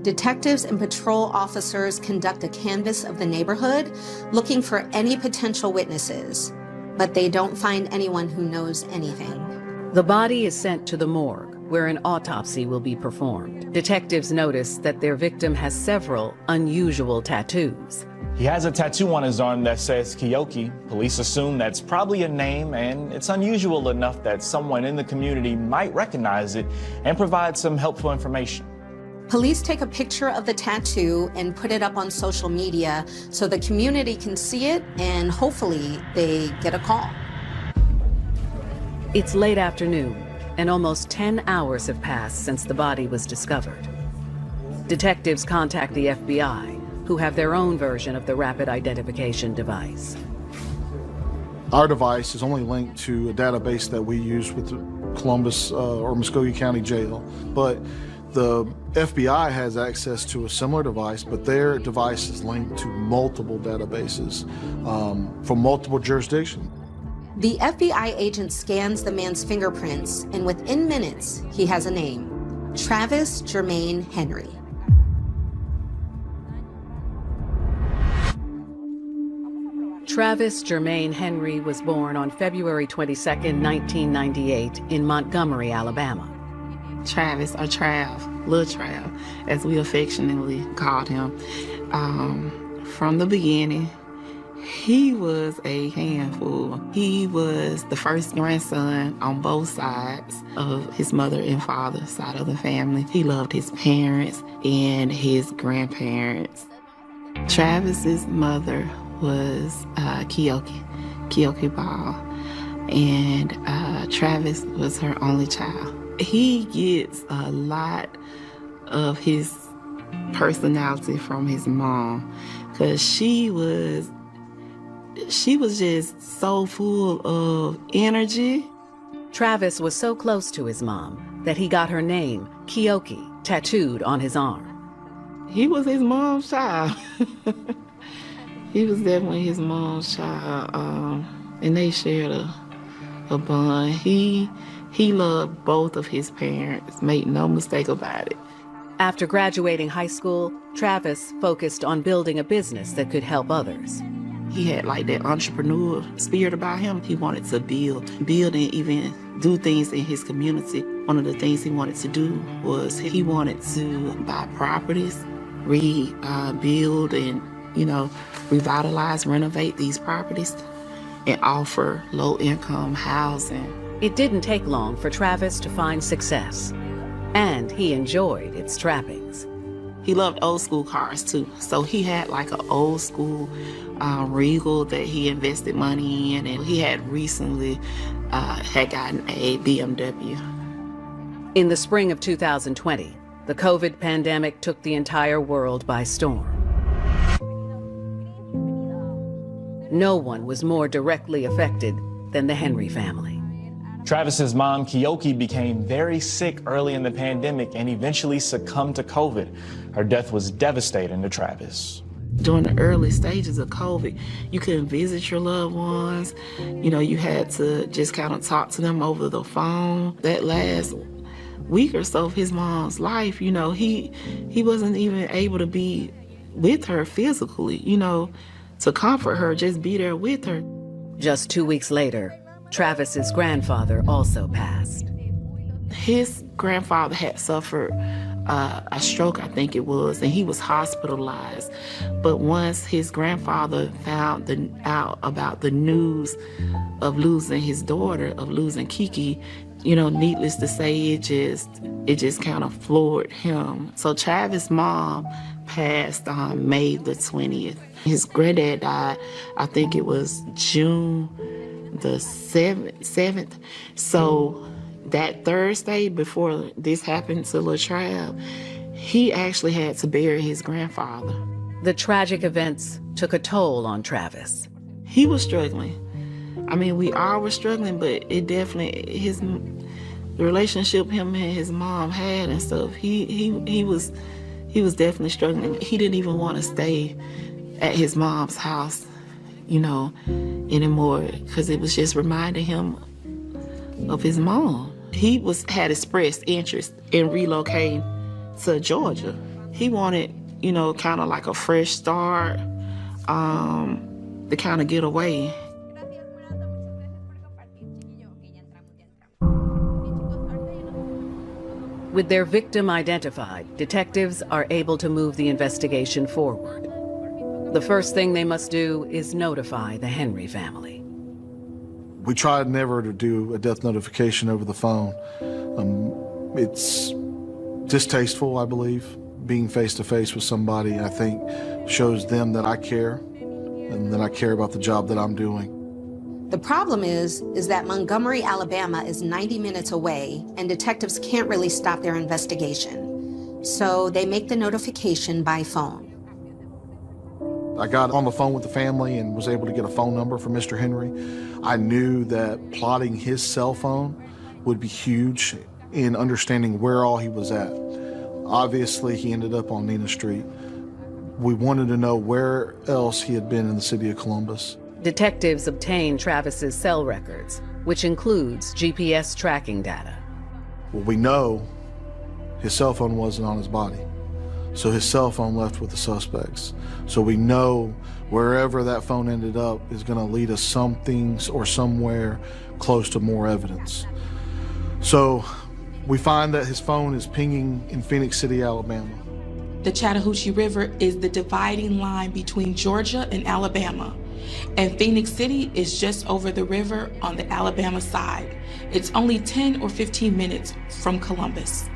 Detectives and patrol officers conduct a canvass of the neighborhood looking for any potential witnesses, but they don't find anyone who knows anything. The body is sent to the morgue, where an autopsy will be performed. Detectives notice that their victim has several unusual tattoos. He has a tattoo on his arm that says Kiyoki. Police assume that's probably a name, and it's unusual enough that someone in the community might recognize it and provide some helpful information. Police take a picture of the tattoo and put it up on social media so the community can see it and hopefully they get a call. It's late afternoon, and almost 10 hours have passed since the body was discovered. Detectives contact the FBI, who have their own version of the rapid identification device. Our device is only linked to a database that we use with the Columbus or Muskogee County Jail, but the FBI has access to a similar device, but their device is linked to multiple databases from multiple jurisdictions. The FBI agent scans the man's fingerprints, and within minutes, he has a name: Travis Jermaine Henry. Travis Jermaine Henry was born on February 22, 1998, in Montgomery, Alabama. Travis, or Trav, Lil Trav, as we affectionately called him. From the beginning, he was a handful. He was the first grandson on both sides of his mother and father's side of the family. He loved his parents and his grandparents. Travis's mother was Kiyoki Ball, and Travis was her only child. He gets a lot of his personality from his mom, because she was just so full of energy. Travis was so close to his mom that he got her name, Kiyoki, tattooed on his arm. He was his mom's child. He was definitely his mom's child, and they shared a bond. He loved both of his parents, made no mistake about it. After graduating high school, Travis focused on building a business that could help others. He had like that entrepreneur spirit about him. He wanted to build and even do things in his community. One of the things he wanted to do was he wanted to buy properties, rebuild and, revitalize, renovate these properties and offer low-income housing. It didn't take long for Travis to find success, and he enjoyed its trappings. He loved old school cars too, so he had like an old school Regal that he invested money in, and he had recently had gotten a BMW. In the spring of 2020, the COVID pandemic took the entire world by storm. No one was more directly affected than the Henry family. Travis's mom, Kiyoki, became very sick early in the pandemic and eventually succumbed to COVID. Her death was devastating to Travis. During the early stages of COVID, you couldn't visit your loved ones. You had to just kind of talk to them over the phone. That last week or so of his mom's life, he wasn't even able to be with her physically, to comfort her, just be there with her. Just 2 weeks later, Travis's grandfather also passed. His grandfather had suffered a stroke, I think it was, and he was hospitalized. But once his grandfather found out about the news of losing his daughter, of losing Kiki, needless to say, it just kind of floored him. So Travis' mom passed on May the 20th. His granddad died, I think it was June the 7th. So that Thursday before this happened to Lil Trav, he actually had to bury his grandfather. The tragic events took a toll on Travis. He was struggling. I mean, we all were struggling, but it definitely, the relationship him and his mom had and stuff, he was definitely struggling. He didn't even want to stay at his mom's house, anymore, because it was just reminding him of his mom. He had expressed interest in relocating to Georgia. He wanted, kind of like a fresh start, to kind of get away. With their victim identified, detectives are able to move the investigation forward. The first thing they must do is notify the Henry family. We tried never to do a death notification over the phone. It's distasteful, I believe. Being face-to-face with somebody, I think, shows them that I care and that I care about the job that I'm doing. The problem is that Montgomery, Alabama is 90 minutes away, and detectives can't really stop their investigation. So they make the notification by phone. I got on the phone with the family and was able to get a phone number for Mr. Henry. I knew that plotting his cell phone would be huge in understanding where all he was at. Obviously, he ended up on Nina Street. We wanted to know where else he had been in the city of Columbus. Detectives obtained Travis's cell records, which includes GPS tracking data. Well, we know his cell phone wasn't on his body. So his cell phone left with the suspects. So we know wherever that phone ended up is going to lead us something or somewhere close to more evidence. So we find that his phone is pinging in Phoenix City, Alabama. The Chattahoochee River is the dividing line between Georgia and Alabama. And Phoenix City is just over the river on the Alabama side. It's only 10 or 15 minutes from Columbus.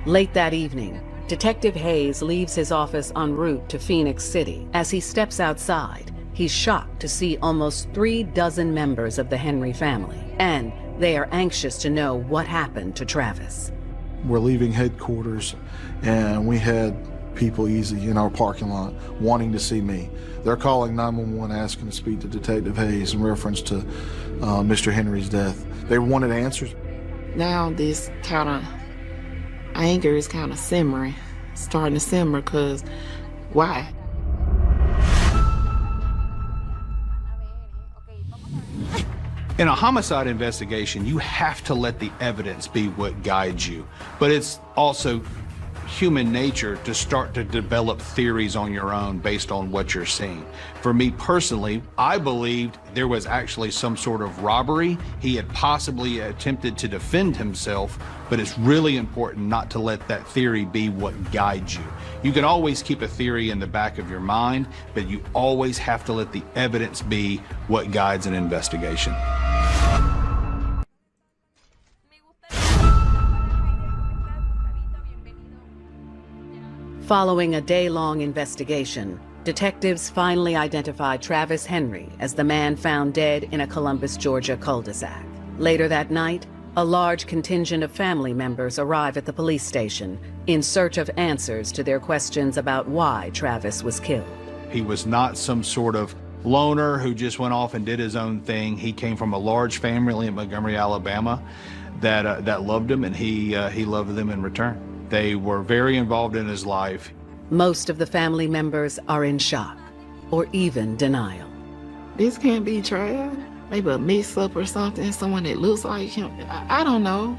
Late that evening, Detective Hayes leaves his office en route to Phoenix City. As he steps outside, he's shocked to see almost 36 members of the Henry family, and they are anxious to know what happened to Travis. We're leaving headquarters, and we had people easy in our parking lot wanting to see me. They're calling 911 asking to speak to Detective Hayes in reference to Mr. Henry's death. They wanted answers. Now this kind of anger is kind of simmering, starting to simmer, because why? In a homicide investigation, you have to let the evidence be what guides you. But it's also human nature to start to develop theories on your own based on what you're seeing. For me personally, I believed there was actually some sort of robbery. He had possibly attempted to defend himself, but it's really important not to let that theory be what guides you. You can always keep a theory in the back of your mind, but you always have to let the evidence be what guides an investigation. Following a day-long investigation, detectives finally identified Travis Henry as the man found dead in a Columbus, Georgia cul-de-sac. Later that night, a large contingent of family members arrive at the police station in search of answers to their questions about why Travis was killed. He was not some sort of loner who just went off and did his own thing. He came from a large family in Montgomery, Alabama that loved him, and he loved them in return. They were very involved in his life. Most of the family members are in shock or even denial. This can't be Trav. Maybe a mix-up or something, someone that looks like him. I don't know.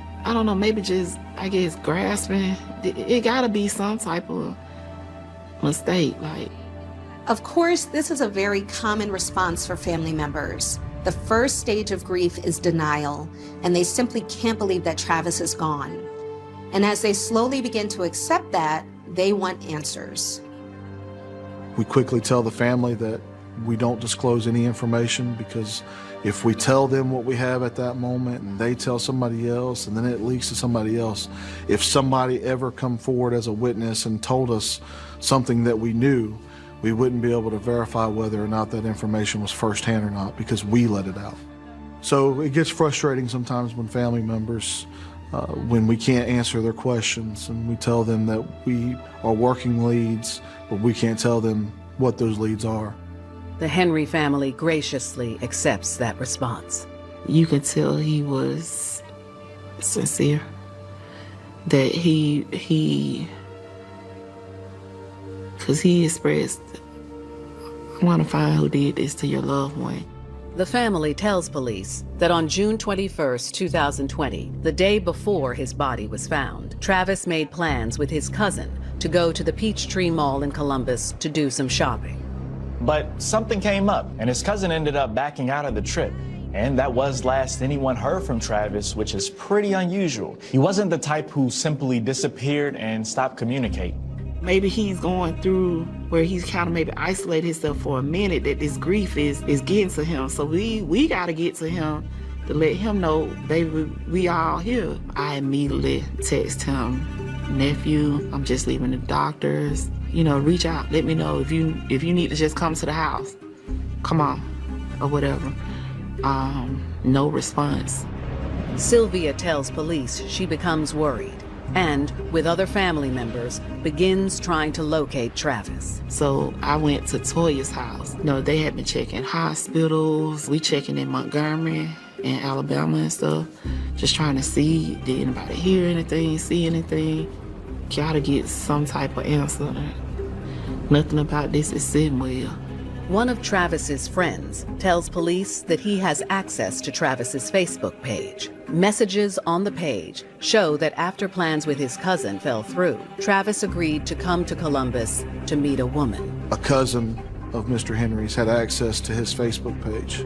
Maybe just, I guess, grasping. It gotta be some type of mistake, like. Of course, this is a very common response for family members. The first stage of grief is denial, and they simply can't believe that Travis is gone. And as they slowly begin to accept that, they want answers. We quickly tell the family that we don't disclose any information, because if we tell them what we have at that moment and they tell somebody else and then it leaks to somebody else, if somebody ever come forward as a witness and told us something that we knew, we wouldn't be able to verify whether or not that information was firsthand or not, because we let it out. So it gets frustrating sometimes when family members when we can't answer their questions and we tell them that we are working leads, but we can't tell them what those leads are. The Henry family graciously accepts that response. You could tell he was sincere, that because he expressed, I want to find who did this to your loved one. The family tells police that on June 21st, 2020, the day before his body was found, Travis made plans with his cousin to go to the Peachtree Mall in Columbus to do some shopping. But something came up, and his cousin ended up backing out of the trip. And that was last anyone heard from Travis, which is pretty unusual. He wasn't the type who simply disappeared and stopped communicating. maybe he's going through where he's kind of maybe isolated himself for a minute, that this grief is getting to him. So we got to get to him to let him know, baby, we all here. I immediately text him, nephew, I'm just leaving the doctors. You know, reach out, let me know if you need to just come to the house. Come on, or whatever. No response. Sylvia tells police she becomes worried and, with other family members, begins trying to locate Travis. So I went to Toya's house. You know, they had been checking hospitals. We checking in Montgomery and Alabama and stuff, just trying to see, did anybody hear anything, see anything? Gotta get some type of answer. Nothing about this is sitting well. One of Travis's friends tells police that he has access to Travis's Facebook page. Messages on the page show that after plans with his cousin fell through, Travis agreed to come to Columbus to meet a woman. A cousin of Mr. Henry's had access to his Facebook page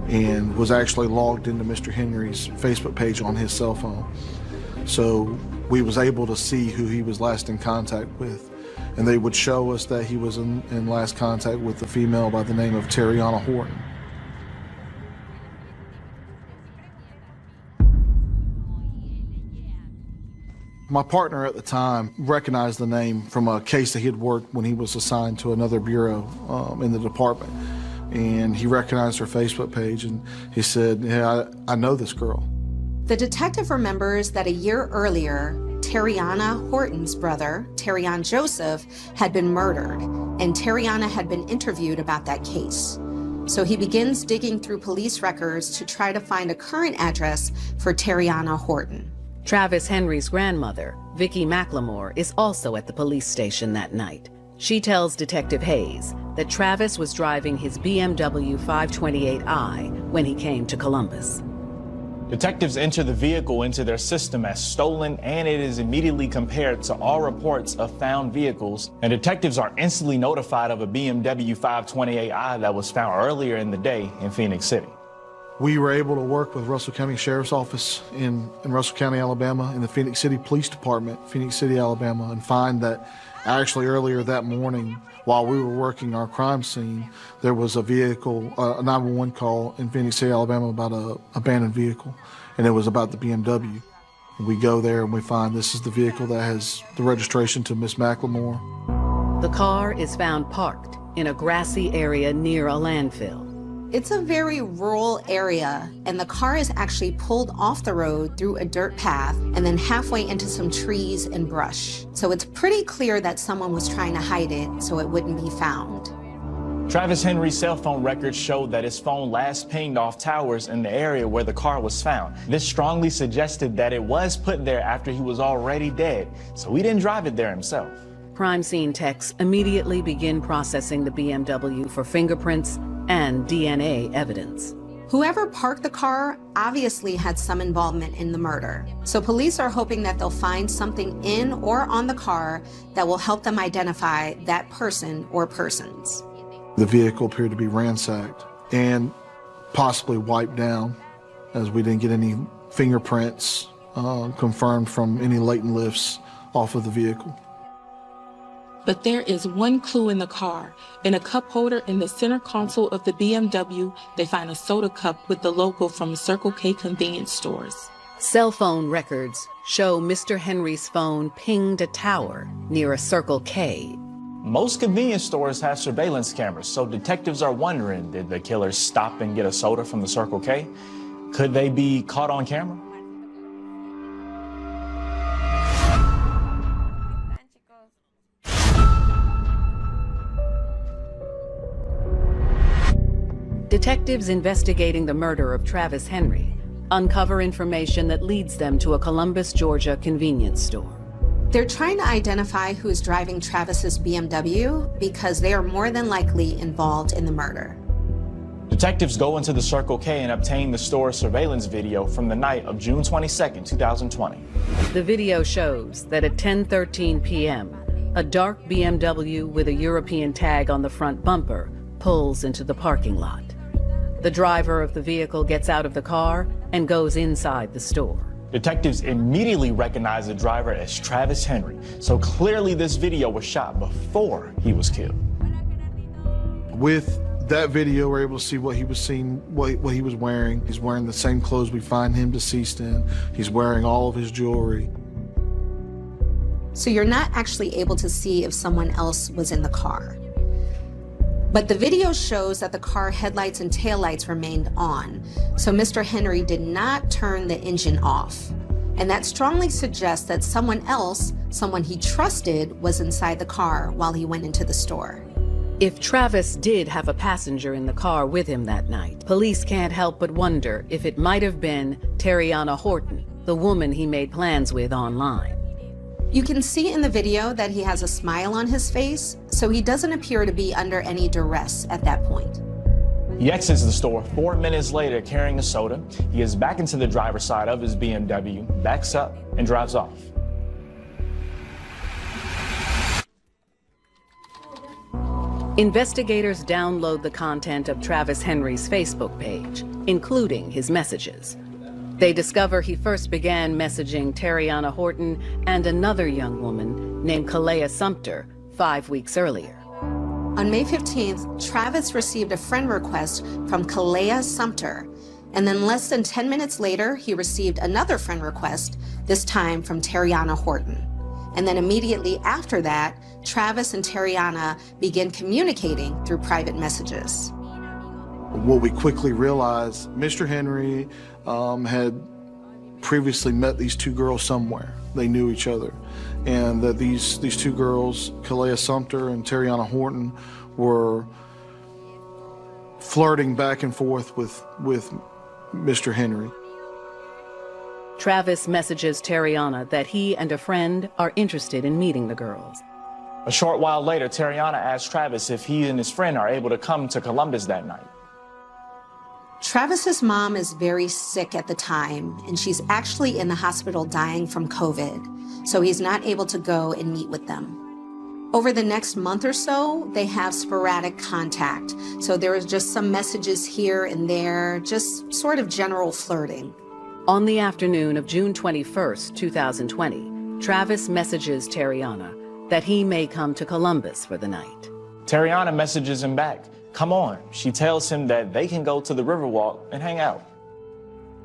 and was actually logged into Mr. Henry's Facebook page on his cell phone. So we was able to see who he was last in contact with. And they would show us that he was in last contact with a female by the name of Terriana Horton. My partner at the time recognized the name from a case that he had worked when he was assigned to another bureau in the department. And he recognized her Facebook page and he said, yeah, I know this girl. The detective remembers that a year earlier, Terriana Horton's brother, Terrion Joseph, had been murdered, and Terriana had been interviewed about that case. So he begins digging through police records to try to find a current address for Terriana Horton. Travis Henry's grandmother, Vicki McLemore, is also at the police station that night. She tells Detective Hayes that Travis was driving his BMW 528i when he came to Columbus. Detectives enter the vehicle into their system as stolen, and it is immediately compared to all reports of found vehicles. And detectives are instantly notified of a BMW 528i that was found earlier in the day in Phoenix City. We were able to work with Russell County Sheriff's Office in Russell County, Alabama, and the Phoenix City Police Department, Phoenix City, Alabama, and find that actually earlier that morning, while we were working our crime scene, there was a vehicle, a 911 call in Phoenix City, Alabama about an abandoned vehicle, and it was about the BMW. We go there and we find this is the vehicle that has the registration to Miss McLemore. The car is found parked in a grassy area near a landfill. It's a very rural area, and the car is actually pulled off the road through a dirt path and then halfway into some trees and brush. So it's pretty clear that someone was trying to hide it so it wouldn't be found. Travis Henry's cell phone records showed that his phone last pinged off towers in the area where the car was found. This strongly suggested that it was put there after he was already dead, so he didn't drive it there himself. Crime scene techs immediately begin processing the BMW for fingerprints and DNA evidence. Whoever parked the car obviously had some involvement in the murder. So police are hoping that they'll find something in or on the car that will help them identify that person or persons. The vehicle appeared to be ransacked and possibly wiped down, as we didn't get any fingerprints confirmed from any latent lifts off of the vehicle. But there is one clue in the car. In a cup holder in the center console of the BMW, they find a soda cup with the logo from Circle K convenience stores. Cell phone records show Mr. Henry's phone pinged a tower near a Circle K. Most convenience stores have surveillance cameras, so detectives are wondering, did the killer stop and get a soda from the Circle K? Could they be caught on camera? Detectives investigating the murder of Travis Henry uncover information that leads them to a Columbus, Georgia convenience store. They're trying to identify who's driving Travis's BMW because they are more than likely involved in the murder. Detectives go into the Circle K and obtain the store's surveillance video from the night of June 22nd, 2020. The video shows that at 10:13 p.m., a dark BMW with a European tag on the front bumper pulls into the parking lot. The driver of the vehicle gets out of the car and goes inside the store. Detectives immediately recognized the driver as Travis Henry, so clearly this video was shot before he was killed. With that video, we're able to see what he was what he was wearing. He's wearing the same clothes we find him deceased in. He's wearing all of his jewelry. So you're not actually able to see if someone else was in the car. But the video shows that the car headlights and taillights remained on, so Mr. Henry did not turn the engine off. And that strongly suggests that someone else, someone he trusted, was inside the car while he went into the store. If Travis did have a passenger in the car with him that night, police can't help but wonder if it might have been Terriana Horton, the woman he made plans with online. You can see in the video that he has a smile on his face, so he doesn't appear to be under any duress at that point. He exits the store 4 minutes later carrying a soda. He gets back into the driver's side of his BMW, backs up, and drives off. Investigators download the content of Travis Henry's Facebook page, including his messages. They discover he first began messaging Terriana Horton and another young woman named Kalea Sumter 5 weeks earlier. On May 15th, Travis received a friend request from Kalea Sumter, and then less than 10 minutes later, he received another friend request, this time from Terriana Horton. And then immediately after that, Travis and Terriana began communicating through private messages. What we quickly realized, Mr. Henry had previously met these two girls somewhere. They knew each other. And that these two girls, Kalea Sumter and Terriana Horton, were flirting back and forth with Mr. Henry. Travis messages Terriana that he and a friend are interested in meeting the girls. A short while later, Terriana asks Travis if he and his friend are able to come to Columbus that night. Travis's mom is very sick at the time, and she's actually in the hospital dying from COVID, so he's not able to go and meet with them. Over the next month or so, they have sporadic contact, so there is just some messages here and there, just sort of general flirting. On the afternoon of June 21st, 2020, Travis messages Terriana that he may come to Columbus for the night. Terriana messages him back. Come on. She tells him that they can go to the Riverwalk and hang out.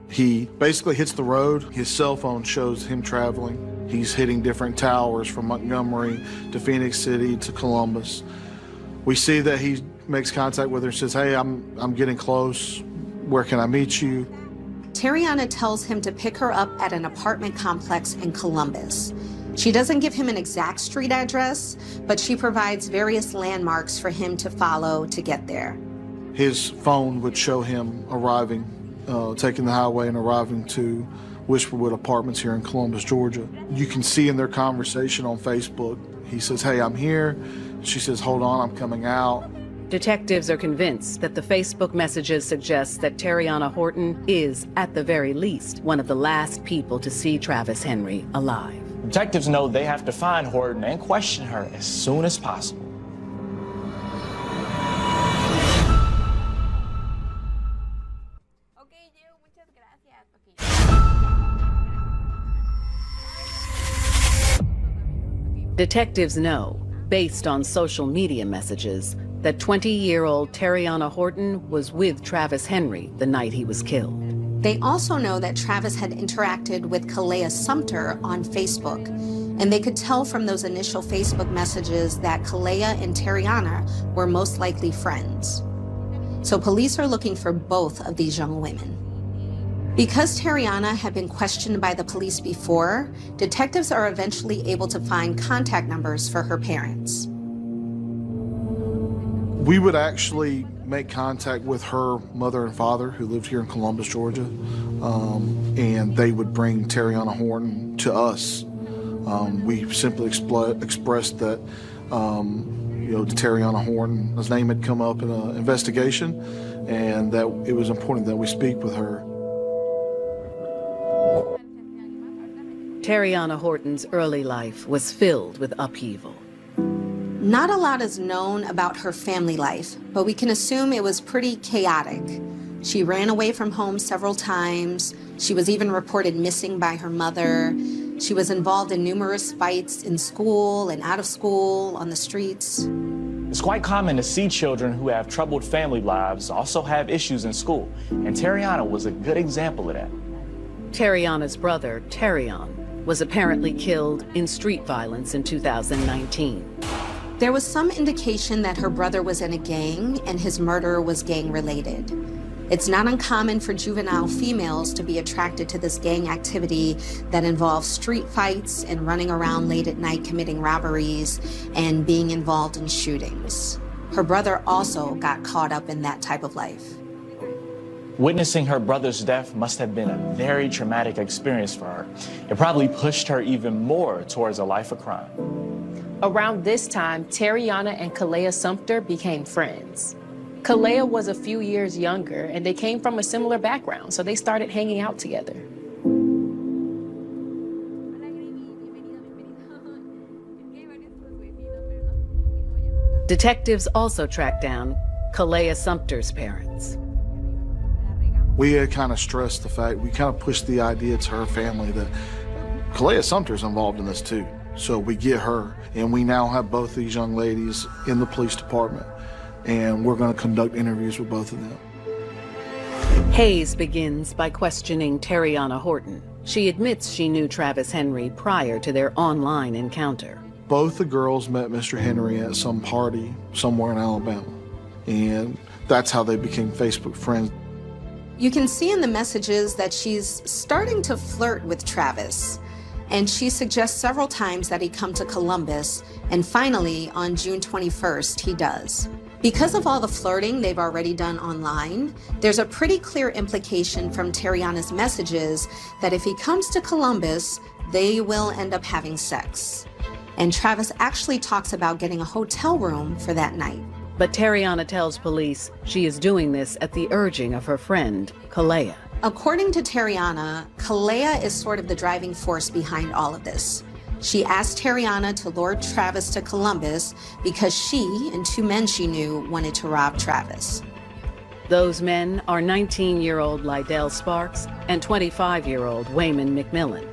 He basically hits the road. His cell phone shows him traveling. He's hitting different towers from Montgomery to Phoenix City to Columbus. We see that he makes contact with her and says, hey, I'm getting close. Where can I meet you? Terriana tells him to pick her up at an apartment complex in Columbus. She doesn't give him an exact street address, but she provides various landmarks for him to follow to get there. His phone would show him arriving, taking the highway and arriving to Whisperwood Apartments here in Columbus, Georgia. You can see in their conversation on Facebook, he says, hey, I'm here. She says, hold on, I'm coming out. Detectives are convinced that the Facebook messages suggest that Terriana Horton is, at the very least, one of the last people to see Travis Henry alive. Detectives know they have to find Horton and question her as soon as possible. Detectives know, based on social media messages, that 20-year-old Terriana Horton was with Travis Henry the night he was killed. They also know that Travis had interacted with Kalea Sumter on Facebook, and they could tell from those initial Facebook messages that Kalea and Terriana were most likely friends. So police are looking for both of these young women. Because Terriana had been questioned by the police before, detectives are eventually able to find contact numbers for her parents. We would actually make contact with her mother and father who lived here in Columbus, Georgia, and they would bring Terriana Horton to us. We simply expressed that, Terriana Horton's name had come up in an investigation and that it was important that we speak with her. Terriana Horton's early life was filled with upheaval. Not a lot is known about her family life, but we can assume it was pretty chaotic. She ran away from home several times. She was even reported missing by her mother. She was involved in numerous fights in school and out of school, on the streets. It's quite common to see children who have troubled family lives also have issues in school, and Terriana was a good example of that. Terriana's brother, Terrion, was apparently killed in street violence in 2019. There was some indication that her brother was in a gang and his murder was gang-related. It's not uncommon for juvenile females to be attracted to this gang activity that involves street fights and running around late at night committing robberies and being involved in shootings. Her brother also got caught up in that type of life. Witnessing her brother's death must have been a very traumatic experience for her. It probably pushed her even more towards a life of crime. Around this time, Terriana and Kalea Sumter became friends. Kalea was a few years younger, and they came from a similar background, so they started hanging out together. Detectives also tracked down Kalea Sumter's parents. We had kind of stressed the fact, we kind of pushed the idea to her family that Kalea Sumter's involved in this too. So we get her, and we now have both these young ladies in the police department, and we're going to conduct interviews with both of them. Hayes begins by questioning Terriana Horton. She admits she knew Travis Henry prior to their online encounter. Both the girls met Mr. Henry at some party somewhere in Alabama, and that's how they became Facebook friends. You can see in the messages that she's starting to flirt with Travis, and she suggests several times that he come to Columbus, and finally, on June 21st, he does. Because of all the flirting they've already done online, there's a pretty clear implication from Terriana's messages that if he comes to Columbus, they will end up having sex. And Travis actually talks about getting a hotel room for that night. But Terriana tells police she is doing this at the urging of her friend, Kalea. According to Terriana, Kalea is sort of the driving force behind all of this. She asked Terriana to lure Travis to Columbus because she and two men she knew wanted to rob Travis. Those men are 19-year-old Lydell Sparks and 25-year-old Wayman McMillan.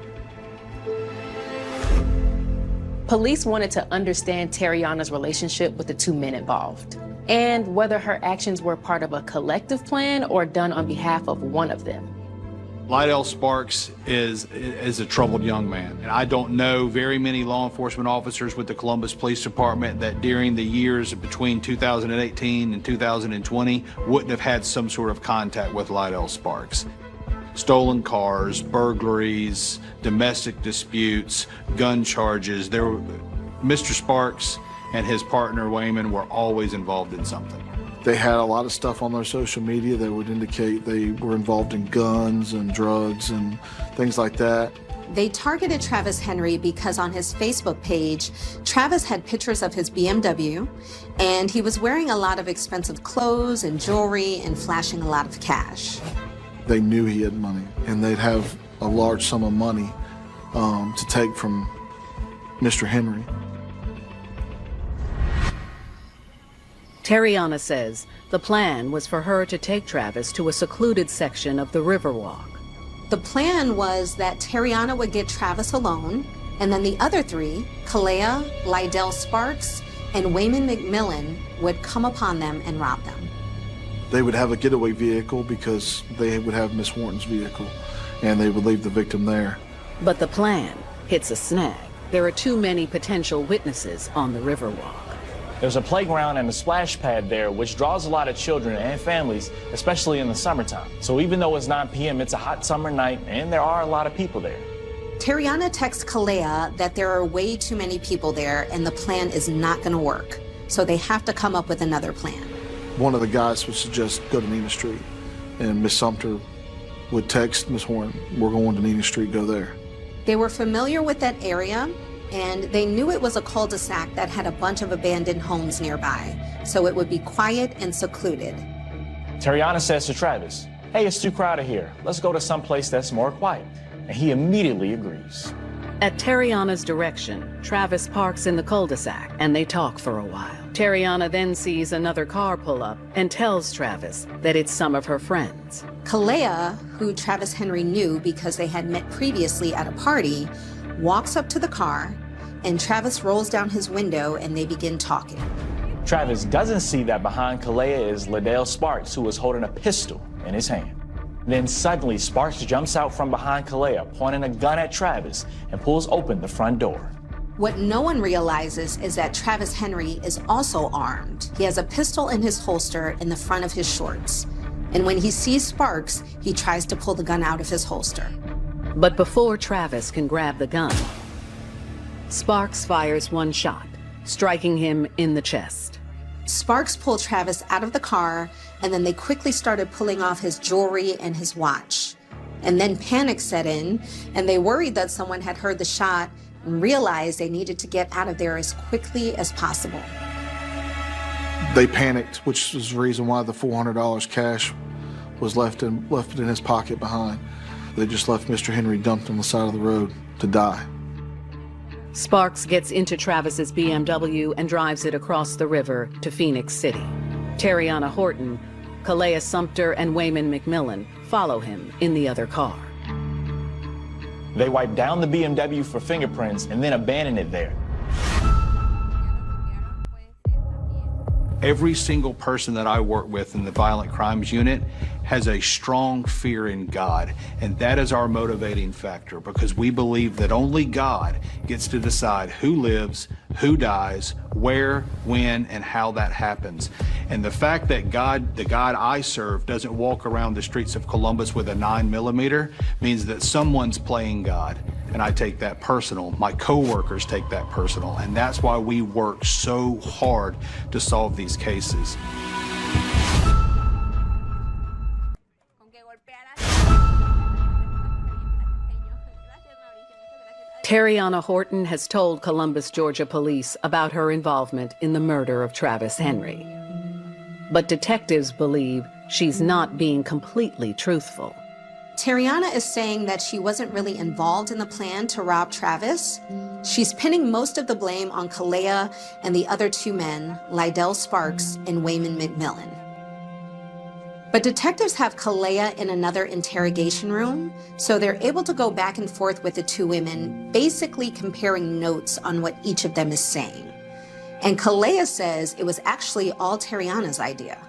Police wanted to understand Terriana's relationship with the two men involved, and whether her actions were part of a collective plan or done on behalf of one of them. Lydell Sparks is a troubled young man, and I don't know very many law enforcement officers with the Columbus Police Department that during the years between 2018 and 2020 wouldn't have had some sort of contact with Lydell Sparks. Stolen cars, burglaries, domestic disputes, gun charges. Mr. Sparks and his partner Wayman were always involved in something. They had a lot of stuff on their social media that would indicate they were involved in guns and drugs and things like that. They targeted Travis Henry because on his Facebook page, Travis had pictures of his BMW, and he was wearing a lot of expensive clothes and jewelry and flashing a lot of cash. They knew he had money, and they'd have a large sum of money to take from Mr. Henry. Terriana says the plan was for her to take Travis to a secluded section of the Riverwalk. The plan was that Terriana would get Travis alone, and then the other three, Kalea, Lydell Sparks, and Wayman McMillan, would come upon them and rob them. They would have a getaway vehicle because they would have Miss Horton's vehicle, and they would leave the victim there. But the plan hits a snag. There are too many potential witnesses on the Riverwalk. There's a playground and a splash pad there, which draws a lot of children and families, especially in the summertime. So even though it's 9 p.m., it's a hot summer night, and there are a lot of people there. Terriana texts Kalea that there are way too many people there and the plan is not going to work. So they have to come up with another plan. One of the guys would suggest go to Nina Street, and Miss Sumter would text Miss Horton, we're going to Nina Street, go there. They were familiar with that area, and they knew it was a cul-de-sac that had a bunch of abandoned homes nearby, so it would be quiet and secluded. Terriana says to Travis, hey, it's too crowded here. Let's go to someplace that's more quiet. And he immediately agrees. At Terriana's direction, Travis parks in the cul-de-sac and they talk for a while. Terriana then sees another car pull up and tells Travis that it's some of her friends. Kalea, who Travis Henry knew because they had met previously at a party, walks up to the car, and Travis rolls down his window and they begin talking. Travis doesn't see that behind Kalea is Liddell Sparks, who is holding a pistol in his hand. Then suddenly, Sparks jumps out from behind Kalea, pointing a gun at Travis, and pulls open the front door. What no one realizes is that Travis Henry is also armed. He has a pistol in his holster in the front of his shorts. And when he sees Sparks, he tries to pull the gun out of his holster. But before Travis can grab the gun, Sparks fires one shot, striking him in the chest. Sparks pulled Travis out of the car, and then they quickly started pulling off his jewelry and his watch. And then panic set in, and they worried that someone had heard the shot and realized they needed to get out of there as quickly as possible. They panicked, which was the reason why the $400 cash was left in his pocket behind. They just left Mr. Henry dumped on the side of the road to die. Sparks gets into Travis's BMW and drives it across the river to Phoenix City. Terriana Horton, Kalea Sumter, and Wayman McMillan follow him in the other car. They wipe down the BMW for fingerprints and then abandon it there. Every single person that I work with in the Violent Crimes Unit has a strong fear in God, and that is our motivating factor because we believe that only God gets to decide who lives, who dies, where, when, and how that happens. And the fact that God, the God I serve, doesn't walk around the streets of Columbus with a 9mm means that someone's playing God. And I take that personal. My coworkers take that personal. And that's why we work so hard to solve these cases. Terriana Horton has told Columbus, Georgia police about her involvement in the murder of Travis Henry. But detectives believe she's not being completely truthful. Terriana is saying that she wasn't really involved in the plan to rob Travis. She's pinning most of the blame on Kalea and the other two men, Liddell Sparks and Wayman McMillan. But detectives have Kalea in another interrogation room, so they're able to go back and forth with the two women, basically comparing notes on what each of them is saying. And Kalea says it was actually all Terriana's idea.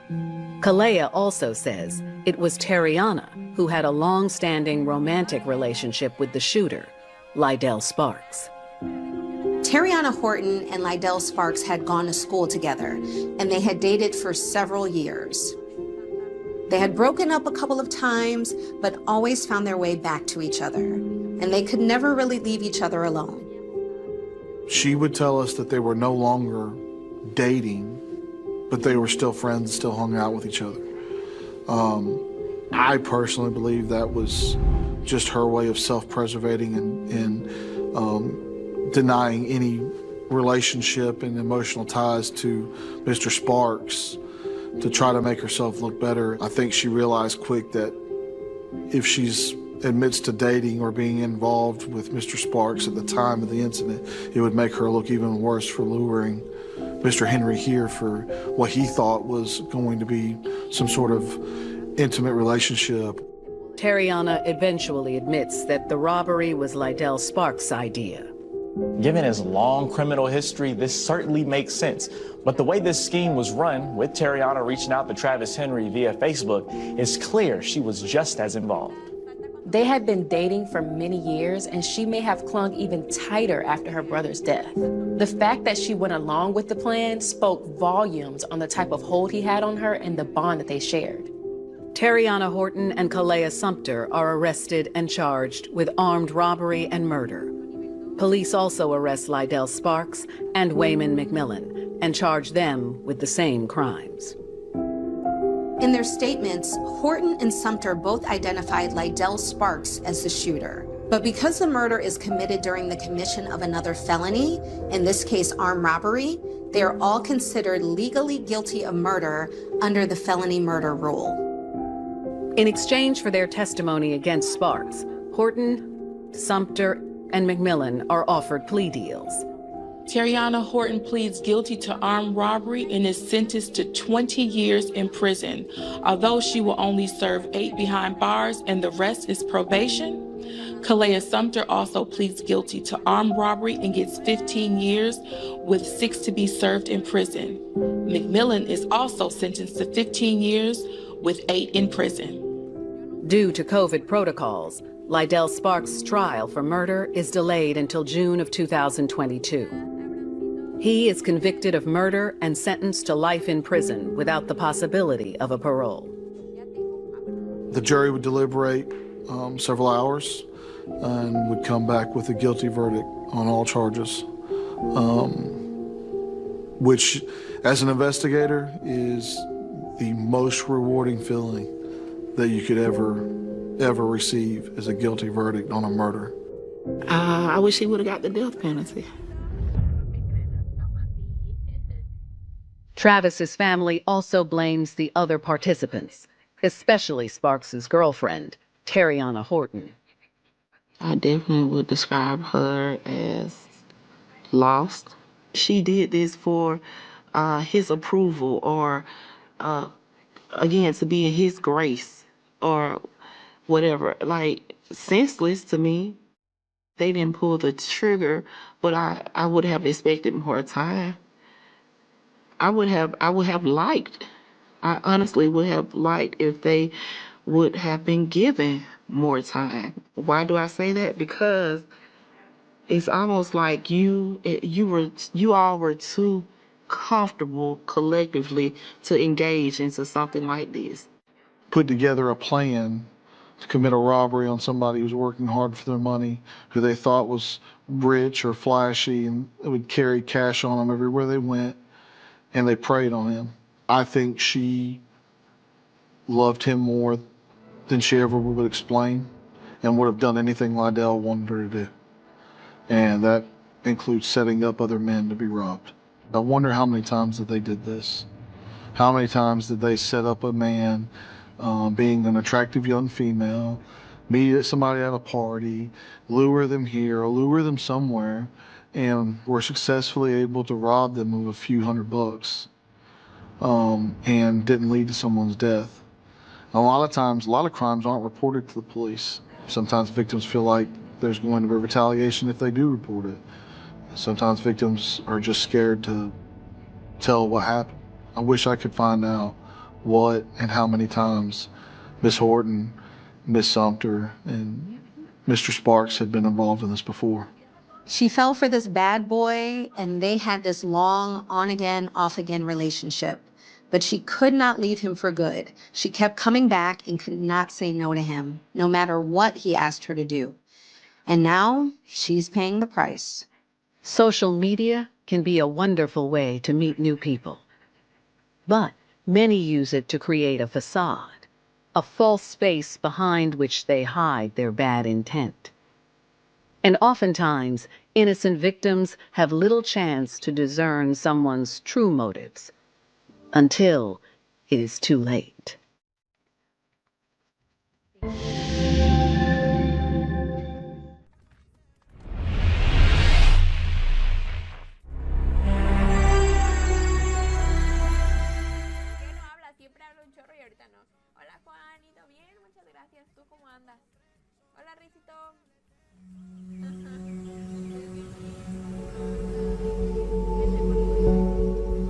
Kalea also says it was Terriana who had a long-standing romantic relationship with the shooter, Liddell Sparks. Terriana Horton and Liddell Sparks had gone to school together, and they had dated for several years. They had broken up a couple of times, but always found their way back to each other, and they could never really leave each other alone. She would tell us that they were no longer dating, but they were still friends, still hung out with each other. I personally believe that was just her way of self-preservating and denying any relationship and emotional ties to Mr. Sparks to try to make herself look better. I think she realized quick that if she's admits to dating or being involved with Mr. Sparks at the time of the incident, it would make her look even worse for luring Mr. Henry here for what he thought was going to be some sort of intimate relationship. Terriana eventually admits that the robbery was Liddell Sparks' idea. Given his long criminal history, this certainly makes sense. But the way this scheme was run, with Terriana reaching out to Travis Henry via Facebook, it's clear she was just as involved. They had been dating for many years, and she may have clung even tighter after her brother's death. The fact that she went along with the plan spoke volumes on the type of hold he had on her and the bond that they shared. Terriana Horton and Kalea Sumter are arrested and charged with armed robbery and murder. Police also arrest Liddell Sparks and Wayman McMillan and charge them with the same crimes. In their statements, Horton and Sumter both identified Liddell Sparks as the shooter. But because the murder is committed during the commission of another felony, in this case armed robbery, they are all considered legally guilty of murder under the felony murder rule. In exchange for their testimony against Sparks, Horton, Sumter, and McMillan are offered plea deals. Terriana Horton pleads guilty to armed robbery and is sentenced to 20 years in prison. Although she will only serve 8 behind bars and the rest is probation, Kalea Sumter also pleads guilty to armed robbery and gets 15 years with 6 to be served in prison. McMillan is also sentenced to 15 years with 8 in prison. Due to COVID protocols, Lydell Sparks' trial for murder is delayed until June of 2022. He is convicted of murder and sentenced to life in prison without the possibility of a parole. The jury would deliberate several hours and would come back with a guilty verdict on all charges, which, as an investigator, is the most rewarding feeling that you could ever receive, is a guilty verdict on a murder. I wish he would have got the death penalty. Travis's family also blames the other participants, especially Sparks' girlfriend, Terriana Horton. I definitely would describe her as lost. She did this for his approval, or again, to be in his grace, or whatever. Like, senseless to me. They didn't pull the trigger, but I would have expected more time. I would have liked, I honestly would have liked if they would have been given more time. Why do I say that? Because it's almost like you all were too comfortable collectively to engage into something like this. Put together a plan to commit a robbery on somebody who's working hard for their money, who they thought was rich or flashy, and would carry cash on them everywhere they went, and they preyed on him. I think she loved him more than she ever would explain, and would have done anything Lydell wanted her to do. And that includes setting up other men to be robbed. I wonder how many times that they did this. How many times did they set up a man, being an attractive young female, meet somebody at a party, lure them here or lure them somewhere, and were successfully able to rob them of a few $100, and didn't lead to someone's death. A lot of times, a lot of crimes aren't reported to the police. Sometimes victims feel like there's going to be retaliation if they do report it. Sometimes victims are just scared to tell what happened. I wish I could find out what and how many times Miss Horton, Miss Sumter, and Mr. Sparks had been involved in this before. She fell for this bad boy, and they had this long on-again, off-again relationship. But she could not leave him for good. She kept coming back and could not say no to him, no matter what he asked her to do. And now she's paying the price. Social media can be a wonderful way to meet new people. But many use it to create a facade, a false space behind which they hide their bad intent. And oftentimes, innocent victims have little chance to discern someone's true motives until it is too late.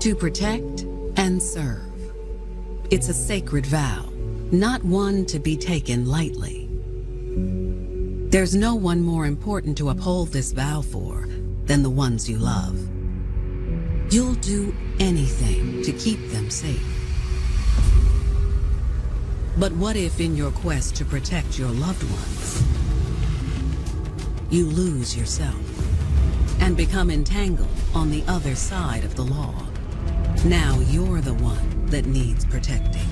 To protect and serve. It's a sacred vow, not one to be taken lightly. There's no one more important to uphold this vow for than the ones you love. You'll do anything to keep them safe. But what if in your quest to protect your loved ones, you lose yourself and become entangled on the other side of the law? Now you're the one that needs protecting.